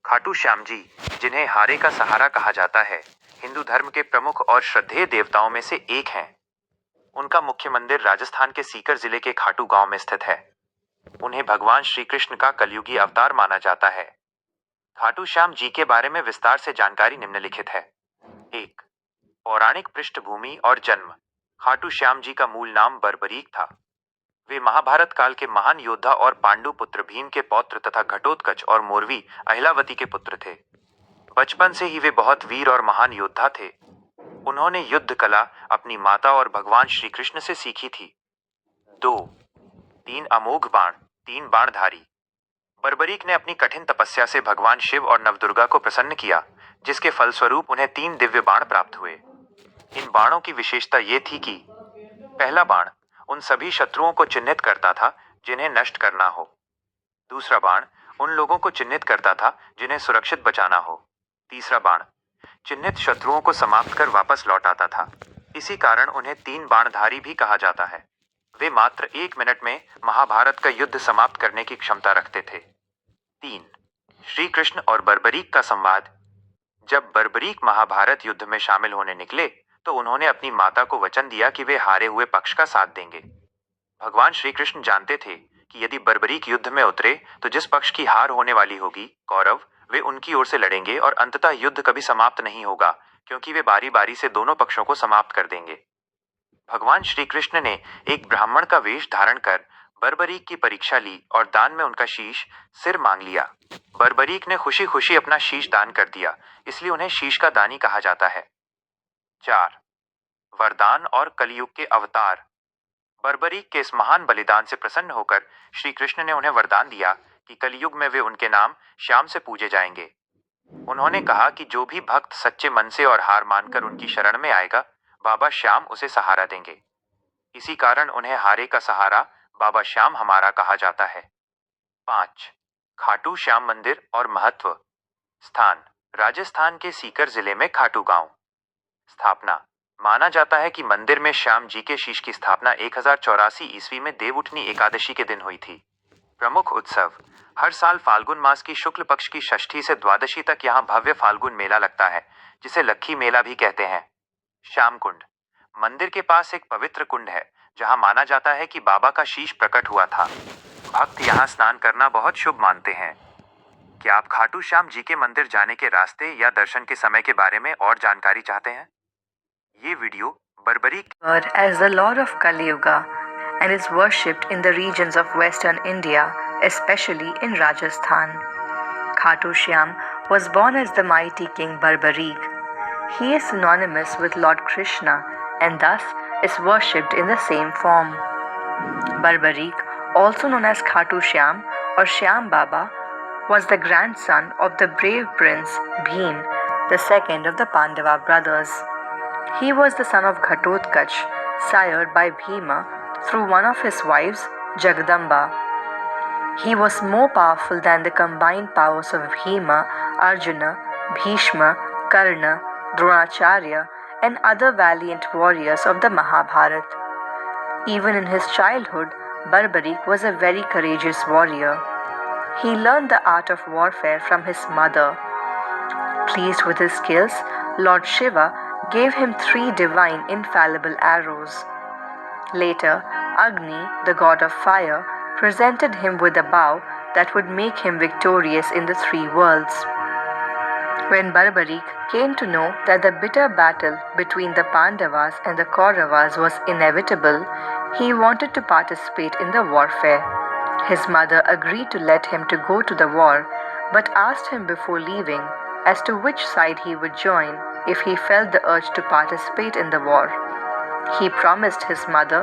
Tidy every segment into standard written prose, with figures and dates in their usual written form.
खाटू श्याम जी, जिन्हें हारे का सहारा कहा जाता है, हिंदू धर्म के प्रमुख और श्रद्धेय देवताओं में से एक हैं। उनका मुख्य मंदिर राजस्थान के सीकर जिले के खाटू गांव में स्थित है। उन्हें भगवान श्री कृष्ण का कलयुगी अवतार माना जाता है। खाटू श्याम जी के बारे में विस्तार से जानकारी निम्नलिखित है। 1. पौराणिक पृष्ठभूमि और जन्म। खाटू श्याम जी का मूल नाम बर्बरीक था। वे महाभारत काल के महान योद्धा और पांडु पुत्र भीम के पौत्र तथा घटोत्कच और मोरवी अहिलावती के पुत्र थे। बचपन से ही वे बहुत वीर और महान योद्धा थे। उन्होंने युद्ध कला अपनी माता और भगवान श्री कृष्ण से सीखी थी। 2. 3 अमोघ बाण, 3 बाणधारी। बर्बरीक ने अपनी कठिन तपस्या से भगवान शिव और नवदुर्गा को प्रसन्न किया, जिसके फलस्वरूप उन्हें 3 दिव्य बाण प्राप्त हुए। इन बाणों की विशेषता ये थी कि पहला बाण उन सभी शत्रुओं को चिन्हित करता था जिन्हें नष्ट करना हो। दूसरा बाण उन लोगों को चिन्हित करता था जिन्हें सुरक्षित बचाना हो। तीसरा बाण चिन्हित शत्रुओं को समाप्त कर वापस लौट आता था। इसी कारण उन्हें 3 बाणधारी भी कहा जाता है। वे मात्र 1 मिनट में महाभारत का युद्ध समाप्त करने की क्षमता रखते थे। 3. श्री कृष्ण और बर्बरीक का संवाद। जब बर्बरीक महाभारत युद्ध में शामिल होने निकले तो उन्होंने अपनी माता को वचन दिया कि वे हारे हुए पक्ष का साथ देंगे। भगवान श्री कृष्ण जानते थे कि यदि बर्बरीक युद्ध में उतरे तो जिस पक्ष की हार होने वाली होगी, कौरव, वे उनकी ओर से लड़ेंगे और अंततः युद्ध कभी समाप्त नहीं होगा, क्योंकि वे बारी बारी से दोनों पक्षों को समाप्त कर देंगे। भगवान श्री कृष्ण ने एक ब्राह्मण का वेश धारण कर बर्बरीक की परीक्षा ली और दान में उनका शीश सिर मांग लिया। बर्बरीक ने खुशी खुशी अपना शीश दान कर दिया, इसलिए उन्हें शीश का दानी कहा जाता है। 4. वरदान और कलयुग के अवतार। बर्बरीक के इस महान बलिदान से प्रसन्न होकर श्री कृष्ण ने उन्हें वरदान दिया कि कलयुग में वे उनके नाम श्याम से पूजे जाएंगे। उन्होंने कहा कि जो भी भक्त सच्चे मन से और हार मानकर उनकी शरण में आएगा, बाबा श्याम उसे सहारा देंगे। इसी कारण उन्हें हारे का सहारा बाबा श्याम हमारा कहा जाता है। 5. खाटू श्याम मंदिर और महत्व। स्थान राजस्थान के सीकर जिले में खाटू गांव। स्थापना माना जाता है कि मंदिर में श्याम जी के शीश की स्थापना 1084 ईस्वी में देवउठनी एकादशी के दिन हुई थी। प्रमुख उत्सव हर साल फाल्गुन मास की शुक्ल पक्ष की षष्ठी से द्वादशी तक यहाँ भव्य फाल्गुन मेला लगता है, जिसे लक्खी मेला भी कहते हैं। श्याम कुंड मंदिर के पास एक पवित्र कुंड है, जहाँ माना जाता है कि बाबा का शीश प्रकट हुआ था। भक्त यहाँ स्नान करना बहुत शुभ मानते हैं। क्या आप खाटू श्याम जी के मंदिर जाने के रास्ते या दर्शन के समय के बारे में और जानकारी चाहते हैं? ये video Barbarik as the Lord of Kali Yuga and is worshipped in the regions of western India, especially in Rajasthan. Khatu Shyam was born as the mighty king Barbarik. He is synonymous with Lord Krishna and thus is worshipped in the same form. Barbarik, also known as Khatu Shyam or Shyam Baba, was the grandson of the brave prince Bhim, the second of the Pandava brothers. He was the son of Ghatotkach, sired by Bhima through one of his wives, Jagadamba. He was more powerful than the combined powers of Bhima, Arjuna, Bhishma, Karna, Dronacharya, and other valiant warriors of the Mahabharata. Even in his childhood, Barbarik was a very courageous warrior. He learned the art of warfare from his mother. Pleased with his skills, Lord Shiva gave him 3 divine infallible arrows. Later, Agni, the god of fire, presented him with a bow that would make him victorious in the 3 worlds. When Barbarik came to know that the bitter battle between the Pandavas and the Kauravas was inevitable, he wanted to participate in the warfare. His mother agreed to let him to go to the war, but asked him before leaving as to which side he would join if he felt the urge to participate in the war. He promised his mother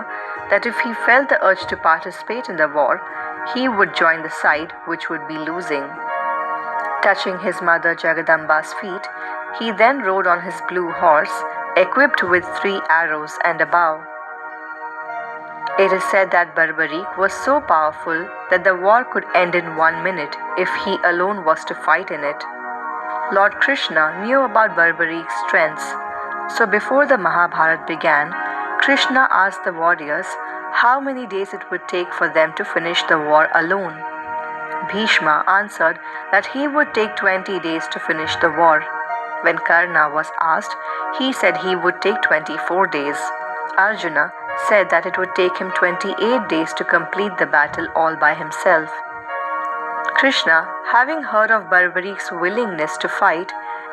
that if he felt the urge to participate in the war, he would join the side which would be losing. Touching his mother Jagadamba's feet, he then rode on his blue horse, equipped with 3 arrows and a bow. It is said that Barbarik was so powerful that the war could end in 1 minute if he alone was to fight in it. Lord Krishna knew about Barbarik's strengths, so before the Mahabharata began, Krishna asked the warriors how many days it would take for them to finish the war alone. Bhishma answered that he would take 20 days to finish the war. When Karna was asked, he said he would take 24 days. Arjuna said that it would take him 28 days to complete the battle all by himself. Krishna, having heard of Barbarik's willingness to fight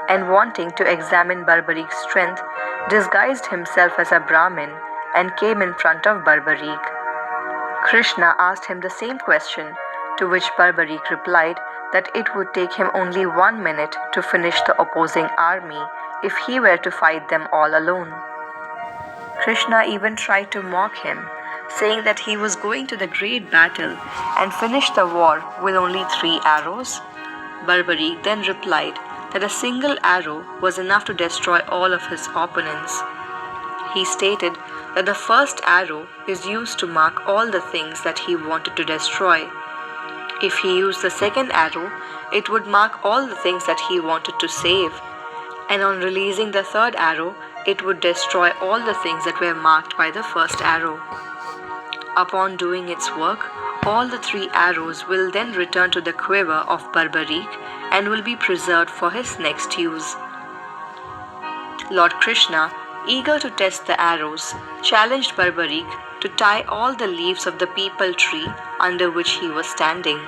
and wanting to examine Barbarik's strength, disguised himself as a Brahmin and came in front of Barbarik. Krishna asked him the same question, to which Barbarik replied that it would take him only 1 minute to finish the opposing army if he were to fight them all alone. Krishna even tried to mock him, saying that he was going to the great battle and finish the war with only 3 arrows. Barbarik then replied that a single arrow was enough to destroy all of his opponents. He stated that the first arrow is used to mark all the things that he wanted to destroy. If he used the second arrow, it would mark all the things that he wanted to save. And on releasing the third arrow, it would destroy all the things that were marked by the first arrow. Upon doing its work, all the 3 arrows will then return to the quiver of Barbarik and will be preserved for his next use. Lord Krishna, eager to test the arrows, challenged Barbarik to tie all the leaves of the peepal tree under which he was standing.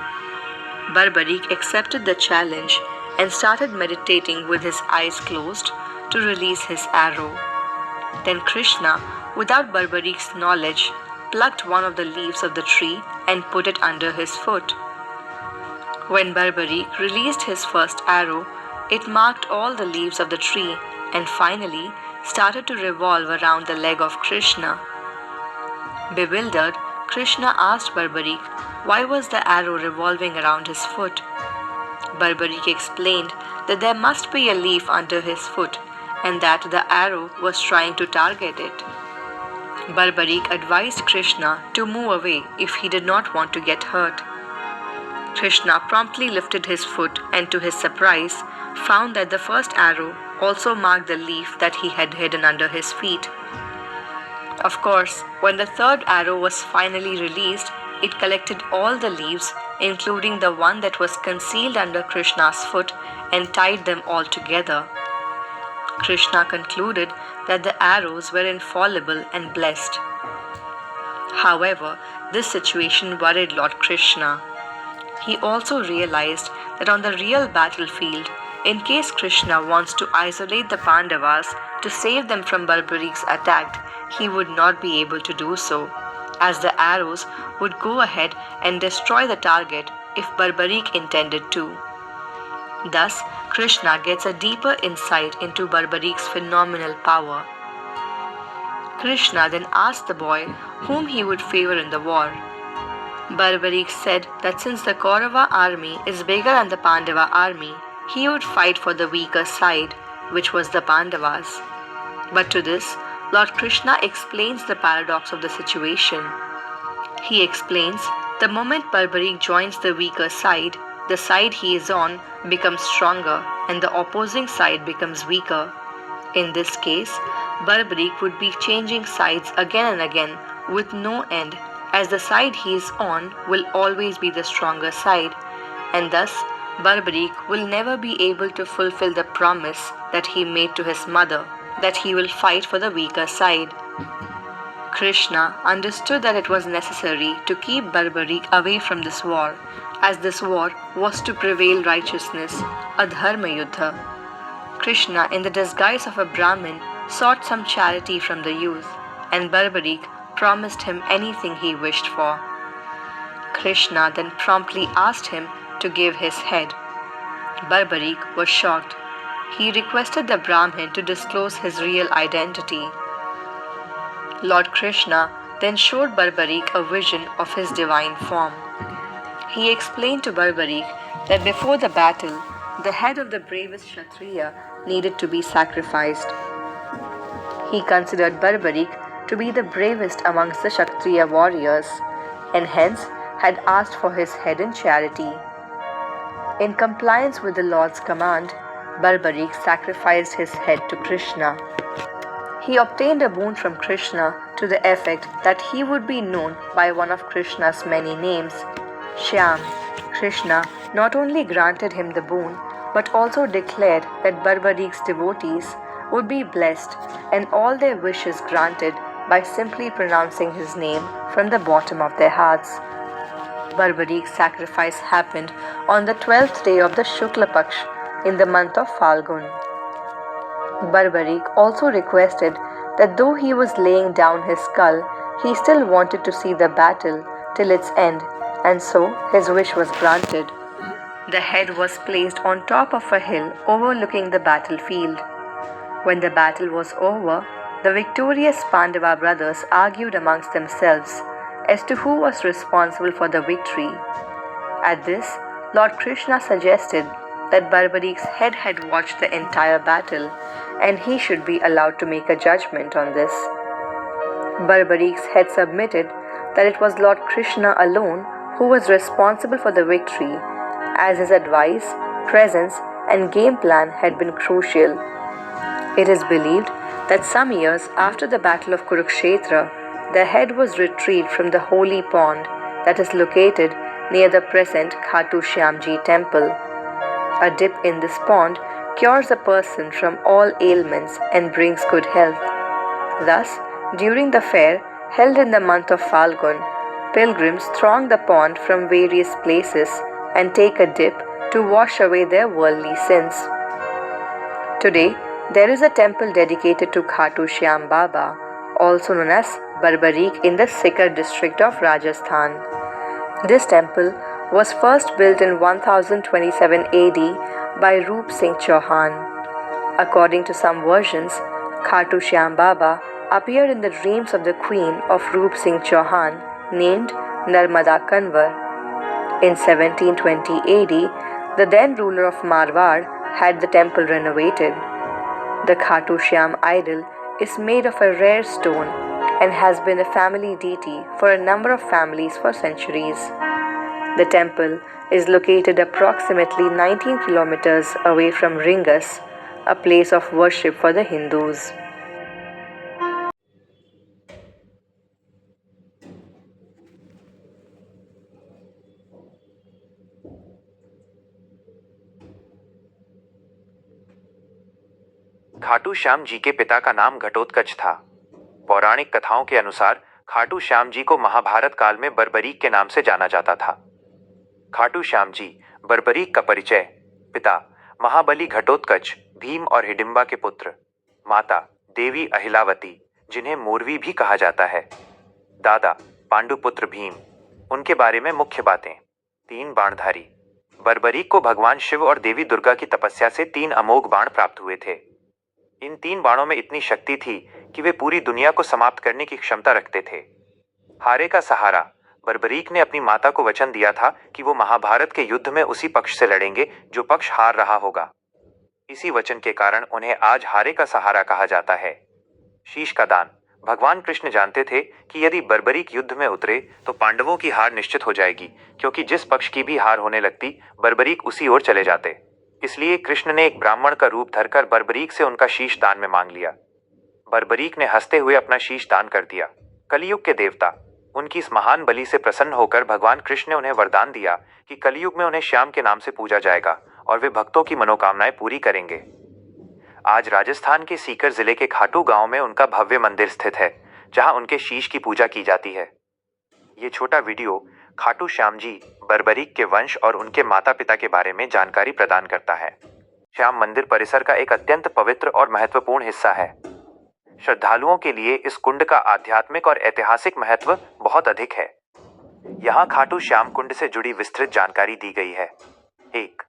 Barbarik accepted the challenge and started meditating with his eyes closed to release his arrow. Then Krishna, without Barbarik's knowledge, plucked one of the leaves of the tree and put it under his foot. When Barbarik released his first arrow, it marked all the leaves of the tree and finally started to revolve around the leg of Krishna. Bewildered, Krishna asked Barbarik why was the arrow revolving around his foot. Barbarik explained that there must be a leaf under his foot and that the arrow was trying to target it. Barbarik advised Krishna to move away if he did not want to get hurt. Krishna promptly lifted his foot and to his surprise found that the first arrow also marked the leaf that he had hidden under his feet. Of course, when the third arrow was finally released, it collected all the leaves, including the one that was concealed under Krishna's foot, and tied them all together. Krishna concluded that the arrows were infallible and blessed. However, this situation worried Lord Krishna. He also realized that on the real battlefield, in case Krishna wants to isolate the Pandavas to save them from Barbarik's attack, he would not be able to do so, as the arrows would go ahead and destroy the target if Barbarik intended to. Thus, Krishna gets a deeper insight into Barbarik's phenomenal power. Krishna then asked the boy whom he would favor in the war. Barbarik said that since the Kaurava army is bigger than the Pandava army, he would fight for the weaker side, which was the Pandavas. But to this, Lord Krishna explains the paradox of the situation. He explains the moment Barbarik joins the weaker side, the side he is on becomes stronger and the opposing side becomes weaker. In this case, Barbarik would be changing sides again and again with no end, as the side he is on will always be the stronger side, and thus Barbarik will never be able to fulfill the promise that he made to his mother, that he will fight for the weaker side. Krishna understood that it was necessary to keep Barbarik away from this war, as this war was to prevail righteousness, a dharma yuddha. Krishna, in the disguise of a Brahmin, sought some charity from the youth, and Barbarik promised him anything he wished for. Krishna then promptly asked him to give his head. Barbarik was shocked. He requested the Brahmin to disclose his real identity. Lord Krishna then showed Barbarik a vision of his divine form. He explained to Barbarik that before the battle, the head of the bravest Kshatriya needed to be sacrificed. He considered Barbarik to be the bravest amongst the Kshatriya warriors, and hence had asked for his head in charity. In compliance with the Lord's command, Barbarik sacrificed his head to Krishna. He obtained a boon from Krishna to the effect that he would be known by one of Krishna's many names, Shyam, Krishna not only granted him the boon but also declared that Barbarik's devotees would be blessed and all their wishes granted by simply pronouncing his name from the bottom of their hearts. Barbarik's sacrifice happened on the 12th day of the Shukla Paksh in the month of Falgun. Barbarik also requested that though he was laying down his skull, he still wanted to see the battle till its end, and so his wish was granted. The head was placed on top of a hill overlooking the battlefield. When the battle was over, the victorious Pandava brothers argued amongst themselves as to who was responsible for the victory. At this, Lord Krishna suggested that Barbarik's head had watched the entire battle and he should be allowed to make a judgment on this. Barbarik's head submitted that it was Lord Krishna alone who was responsible for the victory, as his advice, presence, and game plan had been crucial. It is believed that some years after the Battle of Kurukshetra, the head was retrieved from the holy pond that is located near the present Khatu Shyamji temple. A dip in this pond cures a person from all ailments and brings good health. Thus, during the fair held in the month of Falgun, pilgrims throng the pond from various places and take a dip to wash away their worldly sins. Today, there is a temple dedicated to Khatu Shyam Baba, also known as Barbarik, in the Sikar district of Rajasthan. This temple was first built in 1027 AD by Roop Singh Chauhan. According to some versions, Khatu Shyam Baba appeared in the dreams of the queen of Roop Singh Chauhan named Narmada Kanwar. In 1720 AD, the then ruler of Marwar had the temple renovated. The Khatu Shyam idol is made of a rare stone and has been a family deity for a number of families for centuries. The temple is located approximately 19 kilometers away from Ringas, a place of worship for the Hindus. Khatu Shyam ji के पिता का नाम घटोत्कच था। पौराणिक कथाओं के अनुसार खाटू श्याम जी को महाभारत काल में बर्बरीक के नाम से जाना जाता था। खाटू श्याम जी बर्बरीक का परिचय: पिता महाबली घटोत्कच, भीम और हिडिंबा के पुत्र। माता देवी अहिलावती, जिन्हें मोरवी भी कहा जाता है। दादा पांडुपुत्र भीम। उनके बारे में मुख्य बातें: 3 बाणधारी। बर्बरीक को भगवान शिव और देवी दुर्गा की तपस्या से 3 अमोघ बाण प्राप्त हुए थे। इन 3 बाणों में इतनी शक्ति थी कि वे पूरी दुनिया को समाप्त करने की क्षमता रखते थे। हारे का सहारा: बर्बरीक ने अपनी माता को वचन दिया था कि वो महाभारत के युद्ध में उसी पक्ष से लड़ेंगे जो पक्ष हार रहा होगा। इसी वचन के कारण उन्हें आज हारे का सहारा कहा जाता है। शीश का दान: भगवान कृष्ण जानते थे कि यदि बर्बरीक युद्ध में उतरे तो पांडवों की हार निश्चित हो जाएगी, क्योंकि जिस पक्ष की भी हार होने लगती बर्बरीक उसी ओर चले जाते। इसलिए कृष्ण ने एक ब्राह्मण का रूप धरकर बर्बरीक से उनका शीश दान में मांग लिया। बर्बरीक ने हंसते हुए अपना शीश दान कर दिया। कलयुग के देवता: उनकी इस महान बलि से प्रसन्न होकर भगवान कृष्ण ने उन्हें वरदान दिया कि कलयुग में उन्हें श्याम के नाम से पूजा जाएगा और वे भक्तों की मनोकामनाएं पूरी करेंगे। आज राजस्थान के सीकर जिले के खाटू गांव में उनका भव्य मंदिर स्थित है, जहां उनके शीश की पूजा की जाती है। ये छोटा वीडियो खाटू श्याम जी, बर्बरीक के वंश और उनके माता पिता के बारे में जानकारी प्रदान करता है। श्याम मंदिर परिसर का एक अत्यंत पवित्र और महत्वपूर्ण हिस्सा है। श्रद्धालुओं के लिए इस कुंड का आध्यात्मिक और ऐतिहासिक महत्व बहुत अधिक है। यहाँ खाटू श्याम कुंड से जुड़ी विस्तृत जानकारी दी गई है। 1.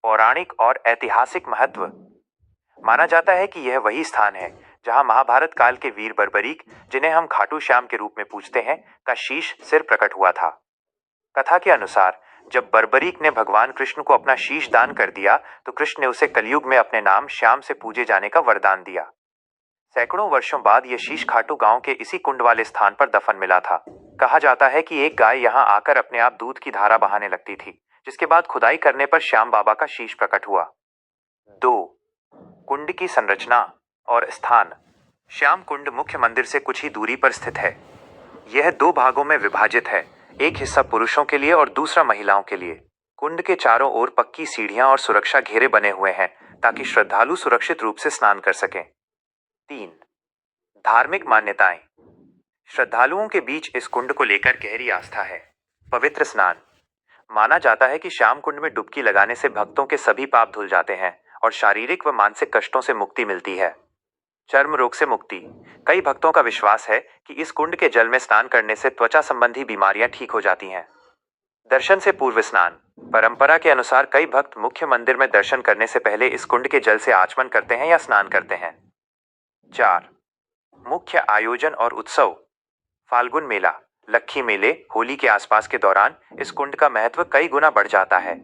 पौराणिक और ऐतिहासिक महत्व: माना जाता है कि यह वही स्थान है जहां महाभारत काल के वीर बर्बरीक, जिन्हें हम खाटू श्याम के रूप में पूजते हैं, का शीश सिर प्रकट हुआ था। कथा के अनुसार जब बर्बरीक ने भगवान कृष्ण को अपना शीश दान कर दिया तो कृष्ण ने उसे कलयुग में अपने नाम श्याम से पूजे जाने का वरदान दिया। सैकड़ों वर्षों बाद यह शीश खाटू गांव के इसी कुंड वाले स्थान पर दफन मिला था। कहा जाता है कि एक गाय यहां आकर अपने आप दूध की धारा बहाने लगती थी, जिसके बाद खुदाई करने पर श्याम बाबा का शीश प्रकट हुआ। 2. कुंड की संरचना और स्थान: श्याम कुंड मुख्य मंदिर से कुछ ही दूरी पर स्थित है। यह 2 भागों में विभाजित है, एक हिस्सा पुरुषों के लिए और दूसरा महिलाओं के लिए। कुंड के चारों ओर पक्की सीढ़ियां और सुरक्षा घेरे बने हुए हैं ताकि श्रद्धालु सुरक्षित रूप से स्नान कर सकें। 3. धार्मिक मान्यताएं। श्रद्धालुओं के बीच इस कुंड को लेकर गहरी आस्था है। पवित्र स्नान। माना जाता है कि श्याम कुंड में डुबकी लगाने से भक्तों के सभी पाप धुल जाते हैं और शारीरिक व मानसिक कष्टों से मुक्ति मिलती है। चर्म रोग से मुक्ति। कई भक्तों का विश्वास है कि इस कुंड के जल में स्नान करने से त्वचा संबंधी बीमारियां ठीक हो जाती हैं। दर्शन से पूर्व स्नान। परंपरा के अनुसार कई भक्त मुख्य मंदिर में दर्शन करने से पहले इस कुंड के जल से आचमन करते हैं या स्नान करते हैं। 4. मुख्य आयोजन और उत्सव। फाल्गुन मेला, लक्खी मेले, होली के आसपास के दौरान इस कुंड का महत्व कई गुना बढ़ जाता है।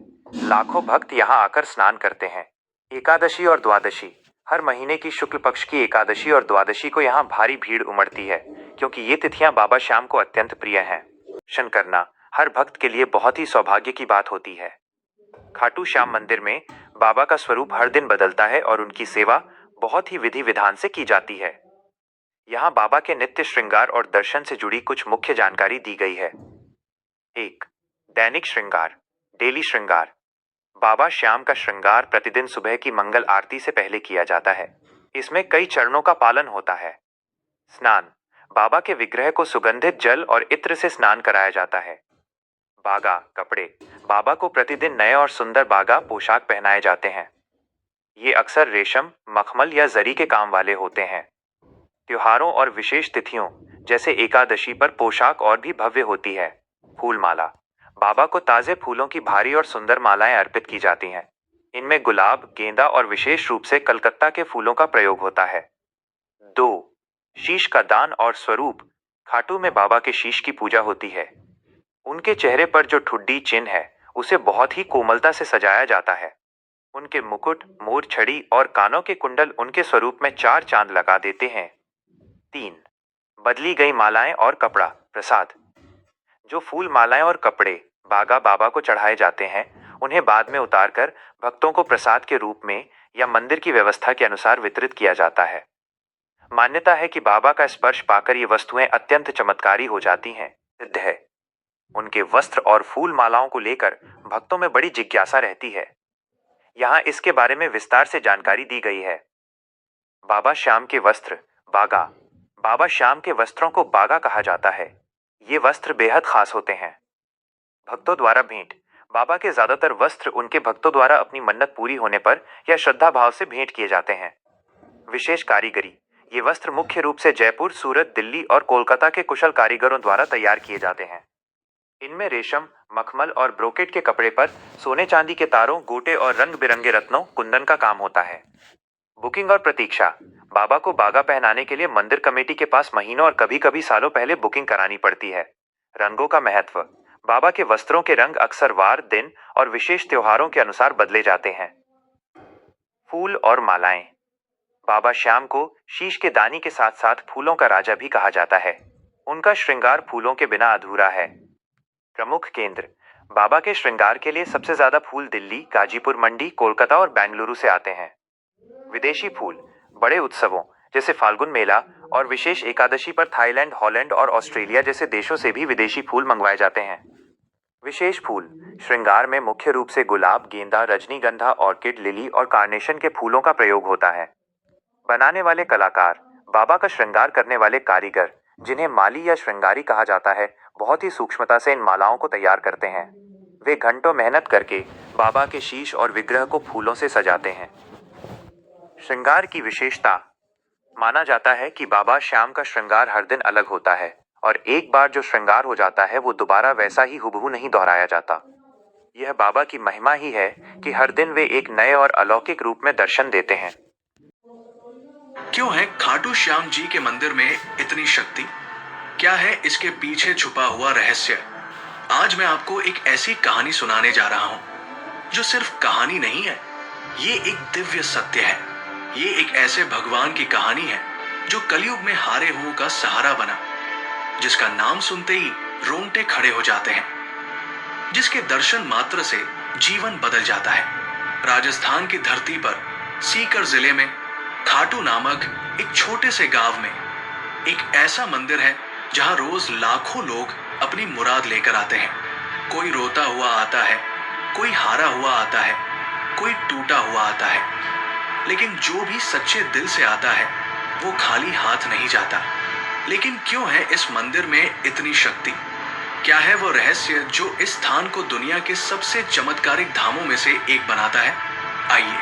लाखों भक्त यहाँ आकर स्नान करते हैं। एकादशी और द्वादशी। हर महीने की शुक्ल पक्ष की एकादशी और द्वादशी को यहाँ भारी भीड़ उमड़ती है क्योंकि ये तिथियां बाबा श्याम को अत्यंत प्रिय हैं। दर्शन करना हर भक्त के लिए बहुत ही सौभाग्य की बात होती है। खाटू श्याम मंदिर में बाबा का स्वरूप हर दिन बदलता है और उनकी सेवा बहुत ही विधि विधान से की जाती है। यहाँ बाबा के नित्य श्रृंगार और दर्शन से जुड़ी कुछ मुख्य जानकारी दी गई है। 1. दैनिक श्रृंगार, डेली श्रृंगार। बाबा श्याम का श्रृंगार प्रतिदिन सुबह की मंगल आरती से पहले किया जाता है। इसमें कई चरणों का पालन होता है। स्नान। बाबा के विग्रह को सुगंधित जल और इत्र से स्नान कराया जाता है। बागा, कपड़े। बाबा को प्रतिदिन नए और सुंदर बागा पोशाक पहनाए जाते हैं। ये अक्सर रेशम, मखमल या जरी के काम वाले होते हैं। त्योहारों और विशेष तिथियों जैसे एकादशी पर पोशाक और भी भव्य होती है। फूल माला। बाबा को ताजे फूलों की भारी और सुंदर मालाएं अर्पित की जाती हैं। इनमें गुलाब, गेंदा और विशेष रूप से कलकत्ता के फूलों का प्रयोग होता है। 2. शीश का दान और स्वरूप। खाटू में बाबा के शीश की पूजा होती है। उनके चेहरे पर जो ठुड्डी चिन्ह है उसे बहुत ही कोमलता से सजाया जाता है। उनके मुकुट, मोर छड़ी और कानों के कुंडल उनके स्वरूप में 4 चांद लगा देते हैं। 3. बदली गई मालाएं और कपड़ा, प्रसाद। जो फूल, मालाएं और कपड़े बागा बाबा को चढ़ाए जाते हैं उन्हें बाद में उतारकर भक्तों को प्रसाद के रूप में या मंदिर की व्यवस्था के अनुसार वितरित किया जाता है। मान्यता है कि बाबा का स्पर्श पाकर ये वस्तुएं अत्यंत चमत्कारी हो जाती हैं। सिद्ध है। उनके वस्त्र और फूल मालाओं को लेकर भक्तों में बड़ी जिज्ञासा रहती है। यहाँ इसके बारे में विस्तार से जानकारी दी गई है। बाबा श्याम के वस्त्र, बागा। बाबा श्याम के वस्त्रों को बागा कहा जाता है। ये वस्त्र बेहद खास होते हैं। भक्तों द्वारा भेंट। बाबा के ज्यादातर वस्त्र उनके भक्तों द्वारा अपनी मन्नत पूरी होने पर या श्रद्धा भाव से भेंट किए जाते हैं। विशेष कारीगरी। ये वस्त्र मुख्य रूप से जयपुर, सूरत, दिल्ली और कोलकाता के कुशल कारीगरों द्वारा तैयार किए जाते हैं। इनमें रेशम, मखमल और ब्रोकेट के कपड़े पर सोने चांदी के तारों, गोटे और रंग बिरंगे रत्नों, कुंदन का काम होता है। बुकिंग और प्रतीक्षा। बाबा को बागा पहनाने के लिए मंदिर कमेटी के पास महीनों और कभी कभी सालों पहले बुकिंग करानी पड़ती है। रंगों का महत्व। बाबा के वस्त्रों के रंग अक्सर वार, दिन और विशेष त्योहारों के अनुसार बदले जाते हैं। फूल और मालाएं। बाबा श्याम को शीश के दानी के साथ साथ फूलों का राजा भी कहा जाता है। उनका श्रृंगार फूलों के बिना अधूरा है। प्रमुख केंद्र। बाबा के श्रृंगार के लिए सबसे ज्यादा फूल दिल्ली, गाजीपुर मंडी, कोलकाता और बेंगलुरु से आते हैं। विदेशी फूल। बड़े उत्सवों जैसे फाल्गुन मेला और विशेष एकादशी पर थाईलैंड, हॉलैंड और ऑस्ट्रेलिया जैसे देशों से भी विदेशी फूल मंगवाए जाते हैं। विशेष फूल। श्रृंगार में मुख्य रूप से गुलाब, गेंदा, रजनीगंधा, ऑर्किड, लिली और कार्नेशन के फूलों का प्रयोग होता है। बनाने वाले कलाकार। बाबा का श्रृंगार करने वाले कारीगर, जिन्हें माली या श्रृंगारी कहा जाता है, बहुत ही सूक्ष्मता से इन मालाओं को तैयार करते हैं। वे घंटों मेहनत करके बाबा के शीश और विग्रह को फूलों से सजाते हैं। श्रृंगार की विशेषता। माना जाता है कि बाबा श्याम का श्रृंगार हर दिन अलग होता है और एक बार जो श्रृंगार हो जाता है वो दोबारा वैसा ही हुबहू नहीं दोहराया जाता। यह बाबा की महिमा ही है कि हर दिन वे एक नए और अलौकिक रूप में दर्शन देते हैं। क्यों है खाटू श्याम जी के मंदिर में इतनी शक्ति? क्या है इसके पीछे छुपा हुआ रहस्य? आज मैं आपको एक ऐसी कहानी सुनाने जा रहा हूं जो सिर्फ कहानी नहीं है, ये एक दिव्य सत्य है। ये एक ऐसे भगवान की कहानी है जो कलयुग में हारे हुओं का सहारा बना, जिसका नाम सुनते ही रोंगटे खड़े हो जाते हैं, जिसके दर्शन मात्र से जीवन बदल जाता है। राजस्थान की धरती पर सीकर जिले में खाटू नामक एक छोटे से गांव में एक ऐसा मंदिर है जहां रोज लाखों लोग अपनी मुराद लेकर आते हैं। कोई रोता हुआ आता है, कोई हारा हुआ आता है, कोई टूटा हुआ आता है, लेकिन जो भी सच्चे दिल से आता है वो खाली हाथ नहीं जाता। लेकिन क्यों है इस मंदिर में इतनी शक्ति? क्या है वो रहस्य जो इस स्थान को दुनिया के सबसे चमत्कारिक धामों में से एक बनाता है? आइए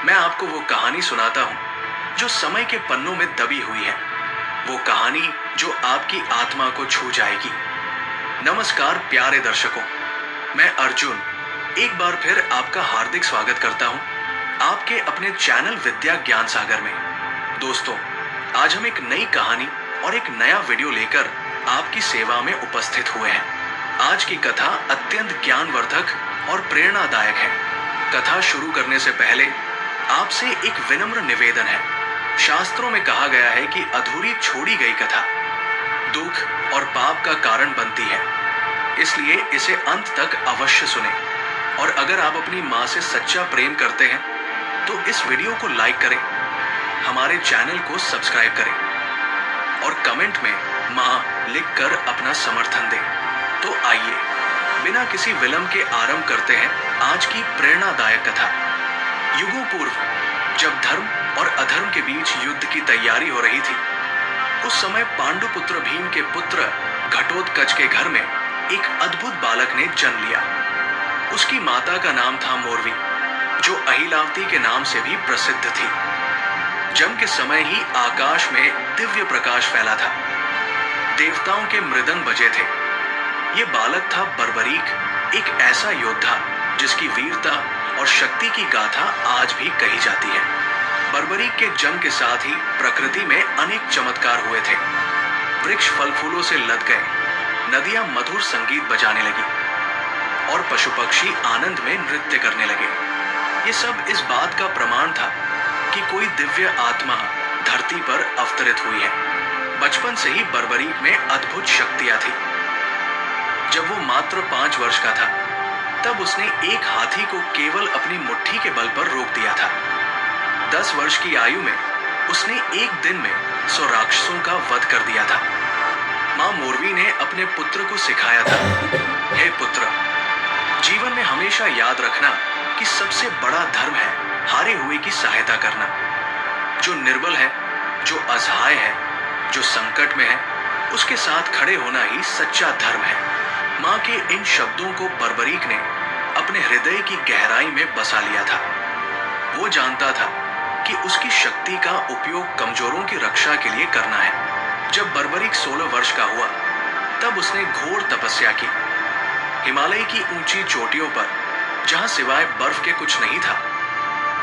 मैं आपको वो कहानी सुनाता हूँ जो समय के पन्नों में दबी हुई है, वो कहानी जो आपकी आत्मा को छू जाएगी। नमस्कार प्यारे दर्शकों, मैं अर्जुन एक बार फिर आपका हार्दिक स्वागत करता हूँ आपके अपने चैनल विद्या ज्ञान सागर में। दोस्तों, आज हम एक नई कहानी और एक नया वीडियो लेकर आपकी सेवा में उपस्थित हुए हैं। आज की कथा अत्यंत ज्ञानवर्धक और प्रेरणादायक है। कथा शुरू करने से पहले आपसे एक विनम्र निवेदन है। शास्त्रों में कहा गया है कि अधूरी छोड़ी गई कथा दुख और पाप का कारण बनती है, इसलिए इसे अंत तक अवश्य सुनें। और अगर आप अपनी माँ से सच्चा प्रेम करते हैं तो इस वीडियो को लाइक करें, हमारे चैनल को सब्सक्राइब करें और कमेंट में माँ लिखकर अपना समर्थन दें। तो आइए बिना किसी विलंब के आरंभ करते हैं आज की प्रेरणादायक कथा। युगों पूर्व जब धर्म और अधर्म के बीच युद्ध की तैयारी हो रही थी, उस समय पांडुपुत्र भीम के पुत्र घटोत्कच के घर में एक अद्भुत बालक ने जन्म लिया। उसकी माता का नाम था मोरवी, जो अहिलावती के नाम से भी प्रसिद्ध थी। जन्म के समय ही आकाश में दिव्य प्रकाश फैला था, देवताओं के मृदंग बजे थे। ये बालक था बर्बरीक, एक ऐसा योद्धा जिसकी वीरता और शक्ति की गाथा आज भी कही जाती है। बर्बरीक के जन्म के साथ ही प्रकृति में अनेक चमत्कार हुए थे। वृक्ष फल फूलों से लद गए, नदियां मधुर संगीत बजाने लगी और पशु पक्षी आनंद में नृत्य करने लगे। ये सब इस बात का प्रमाण था कि कोई दिव्य आत्मा धरती पर अवतरित हुई है। बचपन से ही बर्बरीक में अद्भुत शक्तियां थी। जब वो मात्र 5 वर्ष का था, तब उसने एक हाथी को केवल अपनी मुट्ठी के बल पर रोक दिया था। 10 वर्ष की आयु में उसने एक दिन में 100 राक्षसों का वध कर दिया था। मां मोरवी ने अपने पुत्र को सिखाया था, हे पुत्र, जीवन में हमेशा याद रखना कि सबसे बड़ा धर्म है हारे हुए की सहायता करना। जो निर्बल है, जो असहाय है, जो संकट में है, उसके साथ खड़े होना ही सच्चा धर्म है। मां के इन शब्दों को बर्बरीक ने अपने हृदय की गहराई में बसा लिया था। वो जानता था कि उसकी शक्ति का उपयोग कमजोरों की रक्षा के लिए करना है। जब बर्बरीक 16 वर्ष का हुआ, तब उसने घोर तपस्या की। हिमालय की ऊंची चोटियों पर, जहां सिवाय बर्फ के कुछ नहीं था,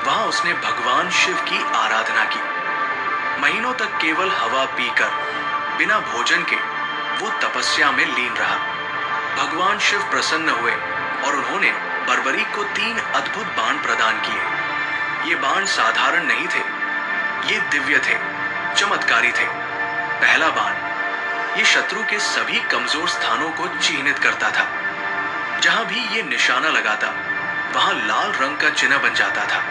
वहां उसने भगवान शिव की आराधना की। महीनों तक केवल हवा पीकर, बिना भोजन के वो तपस्या में लीन रहा। भगवान शिव प्रसन्न हुए और उन्होंने बर्बरीक को 3 अद्भुत बाण प्रदान किए। ये बाण साधारण नहीं थे, ये दिव्य थे, चमत्कारी थे। पहला बाण ये शत्रु के सभी कमजोर स्थानों को चिह्नित करता था। जहां भी ये निशाना लगाता, वहां लाल रंग का चिन्ह बन जाता था।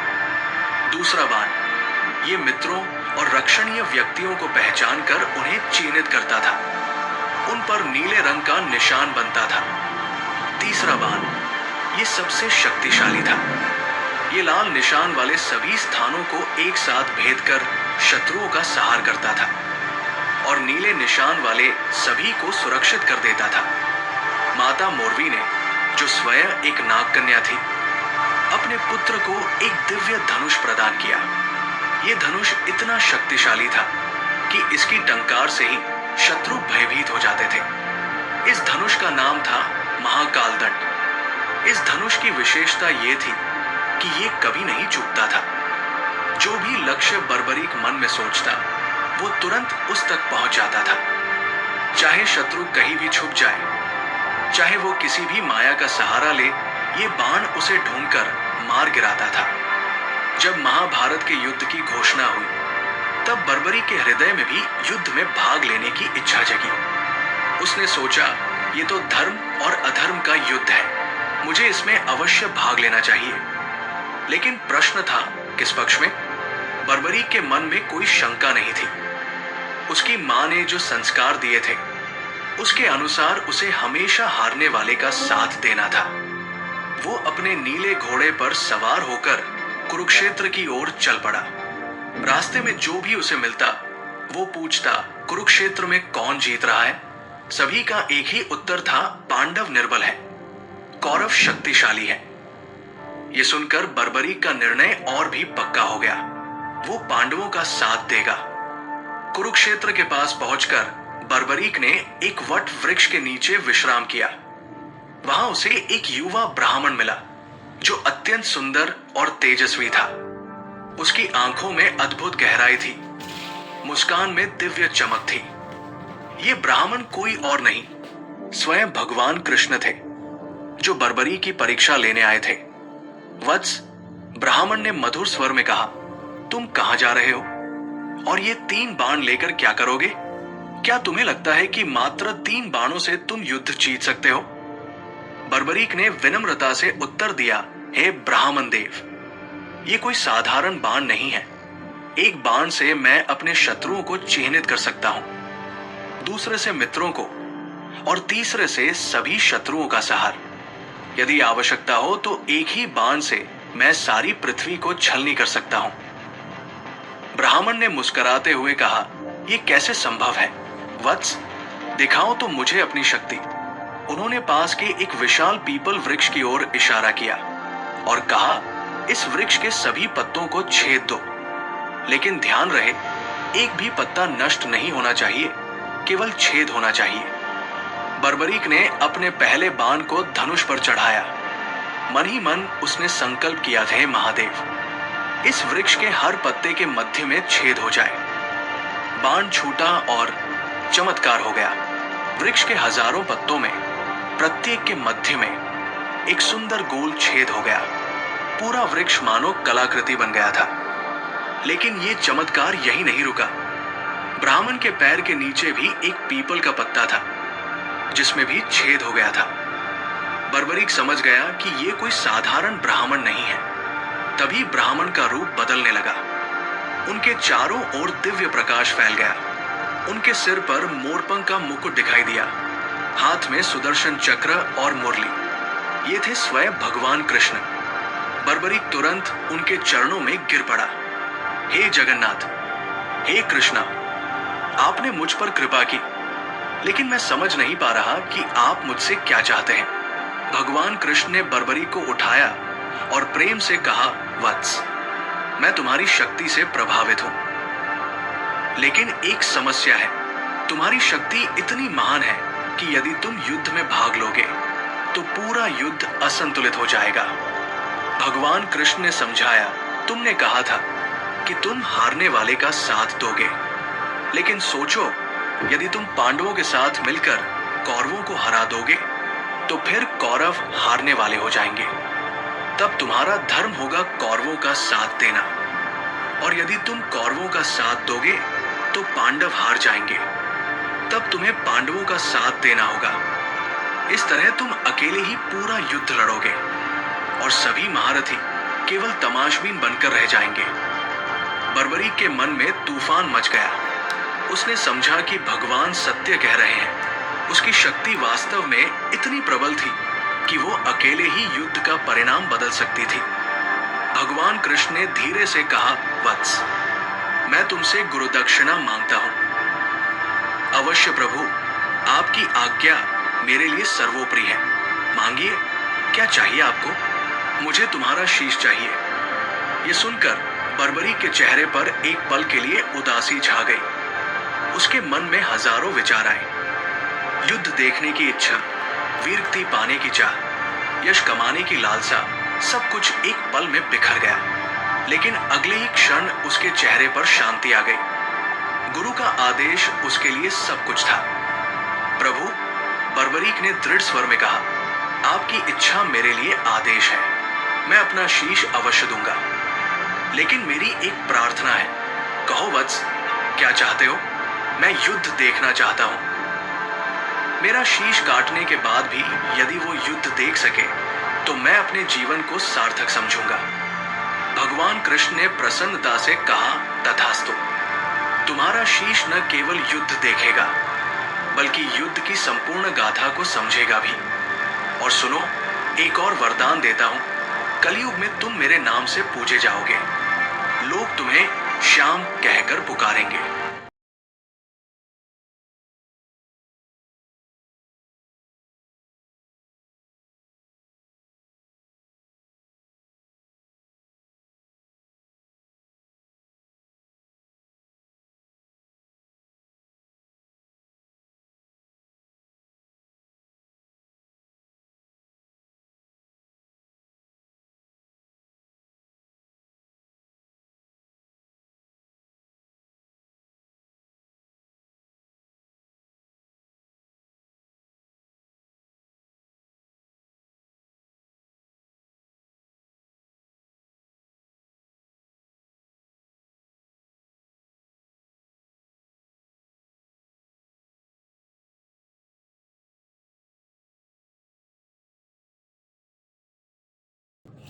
दूसरा बाण ये मित्रों और रक्षणीय व्यक्तियों को पहचान कर उन्हें चिन्हित करता था, उन पर नीले रंग का निशान बनता था। तीसरा बाण ये सबसे शक्तिशाली था। ये लाल निशान वाले सभी स्थानों को एक साथ भेद कर शत्रुओं का संहार करता था और नीले निशान वाले सभी को सुरक्षित कर देता था। माता मोरवी ने, जो स्वयं एक नागकन्या थी, अपने पुत्र को एक दिव्य धनुष प्रदान किया। ये धनुष इतना शक्तिशाली था कि इसकी टंकार से ही शत्रु भयभीत हो जाते थे। इस धनुष का नाम था महाकाल दंड। इस धनुष की विशेषता ये थी कि ये कभी नहीं चूकता था। जो भी लक्ष्य बर्बरीक मन में सोचता, वो तुरंत उस तक पहुंच जाता था। चाहे शत्रु कहीं भी छुप जाए, चाहे वो किसी भी माया का सहारा ले, ये बाण उसे ढूंढकर मार गिराता था। जब महाभारत के युद्ध की घोषणा हुई, तब बर्बरीक के हृदय में भी युद्ध में भाग लेने की इच्छा जगी। उसने सोचा, ये तो धर्म और अधर्म का युद्ध है, मुझे इसमें अवश्य भाग लेना चाहिए। लेकिन प्रश्न था, किस पक्ष में? बर्बरीक के मन में कोई शंका नहीं थी। उसकी मां ने जो संस्कार दिए थे, उसके अनुसार उसे हमेशा हारने वाले का साथ देना था। वो अपने नीले घोड़े पर सवार होकर कुरुक्षेत्र की ओर चल पड़ा। रास्ते में जो भी उसे मिलता वो पूछता, कुरुक्षेत्र में कौन जीत रहा है? सभी का एक ही उत्तर था, पांडव निर्बल है, कौरव शक्तिशाली है। ये सुनकर बर्बरीक का निर्णय और भी पक्का हो गया। वो पांडवों का साथ देगा। कुरुक्षेत्र के पास पहुंचकर बर्बरीक ने एक वट वृक्ष के नीचे विश्राम किया। वहां उसे एक युवा ब्राह्मण मिला जो अत्यंत सुंदर और तेजस्वी था। उसकी आंखों में अद्भुत गहराई थी, मुस्कान में दिव्य चमक थी। ये ब्राह्मण कोई और नहीं, स्वयं भगवान कृष्ण थे, जो बर्बरीक की परीक्षा लेने आए थे। वत्स, ब्राह्मण ने मधुर स्वर में कहा, तुम कहां जा रहे हो और ये 3 बाण लेकर क्या करोगे? क्या तुम्हें लगता है कि मात्र 3 बाणों से तुम युद्ध जीत सकते हो? बर्बरीक ने विनम्रता से उत्तर दिया, हे ब्राह्मण देव, ये कोई साधारण बाण नहीं है। एक बाण से मैं अपने शत्रुओं को चिन्हित कर सकता हूं, दूसरे से मित्रों को और तीसरे से सभी शत्रुओं का संहार। यदि आवश्यकता हो तो एक ही बाण से मैं सारी पृथ्वी को छलनी कर सकता हूं। ब्राह्मण ने मुस्कुराते हुए कहा, यह कैसे संभव है? वत्स, दिखाओ तो मुझे अपनी शक्ति। उन्होंने पास के एक विशाल पीपल वृक्ष की ओर इशारा किया और कहा, इस वृक्ष के सभी पत्तों को छेद दो, लेकिन ध्यान रहे एक भी पत्ता नष्ट नहीं होना चाहिए, केवल छेद होना चाहिए। बर्बरीक ने अपने पहले बाण को धनुष पर चढ़ाया। मन ही मन उसने संकल्प किया था, महादेव, इस वृक्ष के हर पत्ते के मध्य में छेद हो जाए। बाण छूटा और चमत्कार हो गया। वृक्ष के हजारों पत्तों में प्रत्येक के मध्य में एक सुंदर गोल छेद हो गया। पूरा वृक्ष मानो कलाकृति बन गया था। लेकिन यह चमत्कार यही नहीं रुका। ब्राह्मण के पैर के नीचे भी एक पीपल का पत्ता था, जिसमें भी छेद हो गया था। बर्बरीक समझ गया कि यह कोई साधारण ब्राह्मण नहीं है। तभी ब्राह्मण का रूप बदलने लगा। उनके चारों ओर दिव्य प्रकाश फैल गया। उनके सिर पर मोरपंख का मुकुट दिखाई दिया। हाथ में सुदर्शन चक्र और मुरली। ये थे स्वयं भगवान कृष्ण। बर्बरीक तुरंत उनके चरणों में गिर पड़ा। हे जगन्नाथ, हे कृष्णा, आपने मुझ पर कृपा की, लेकिन मैं समझ नहीं पा रहा कि आप मुझसे क्या चाहते हैं। भगवान कृष्ण ने बर्बरीक को उठाया और प्रेम से कहा, वत्स, मैं तुम्हारी शक्ति से प्रभावित हूं, लेकिन एक समस्या है। तुम्हारी शक्ति इतनी महान है कि यदि तुम युद्ध में भाग लोगे तो पूरा युद्ध असंतुलित हो जाएगा। भगवान कृष्ण ने समझाया, तुमने कहा था कि तुम हारने वाले का साथ दोगे, लेकिन सोचो, यदि तुम पांडवों के साथ मिलकर कौरवों को हरा दोगे तो फिर कौरव हारने वाले हो जाएंगे। तब तुम्हारा धर्म होगा कौरवों का साथ देना, और यदि तुम कौरवों का साथ दोगे तो पांडव हार जाएंगे। तब तुम्हें पांडवों का साथ देना होगा। इस तरह तुम अकेले ही पूरा युद्ध लड़ोगे और सभी महारथी केवल तमाशबीन बनकर रह जाएंगे। बर्बरीक के मन में तूफान मच गया। उसने समझा कि भगवान सत्य कह रहे हैं। उसकी शक्ति वास्तव में इतनी प्रबल थी कि वो अकेले ही युद्ध का परिणाम बदल सकती थी। भगवान कृष्ण ने धीरे से कहा, वत्स, मैं तुमसे गुरुदक्षिणा मांगता हूं। अवश्य प्रभु, आपकी आज्ञा मेरे लिए सर्वोपरि है। मांगिए, क्या चाहिए आपको? मुझे तुम्हारा शीश चाहिए। ये सुनकर बर्बरीक के चेहरे पर एक पल के लिए उदासी छा गई। उसके मन में हजारों विचार आए। युद्ध देखने की इच्छा, वीरगति पाने की चाह, यश कमाने की लालसा, सब कुछ एक पल में बिखर गया। लेकिन अगले ही क्षण उसके चेहरे पर शांति आ गई। गुरु का आदेश उसके लिए सब कुछ था। प्रभु, बर्बरीक ने दृढ़ स्वर में कहा, आपकी इच्छा मेरे लिए आदेश है। मैं अपना शीश अवश्य दूंगा, लेकिन मेरी एक प्रार्थना है। कहो वत्स, क्या चाहते हो? मैं युद्ध देखना चाहता हूं। मेरा शीश काटने के बाद भी यदि वो युद्ध देख सके तो मैं अपने जीवन को सार्थक समझूंगा। भगवान कृष्ण ने प्रसन्नता से कहा, तथास्तु। तुम्हारा शीश न केवल युद्ध देखेगा, बल्कि युद्ध की संपूर्ण गाथा को समझेगा भी। और सुनो, एक और वरदान देता हूं, कलयुग में तुम मेरे नाम से पूजे जाओगे। लोग तुम्हें श्याम कहकर पुकारेंगे।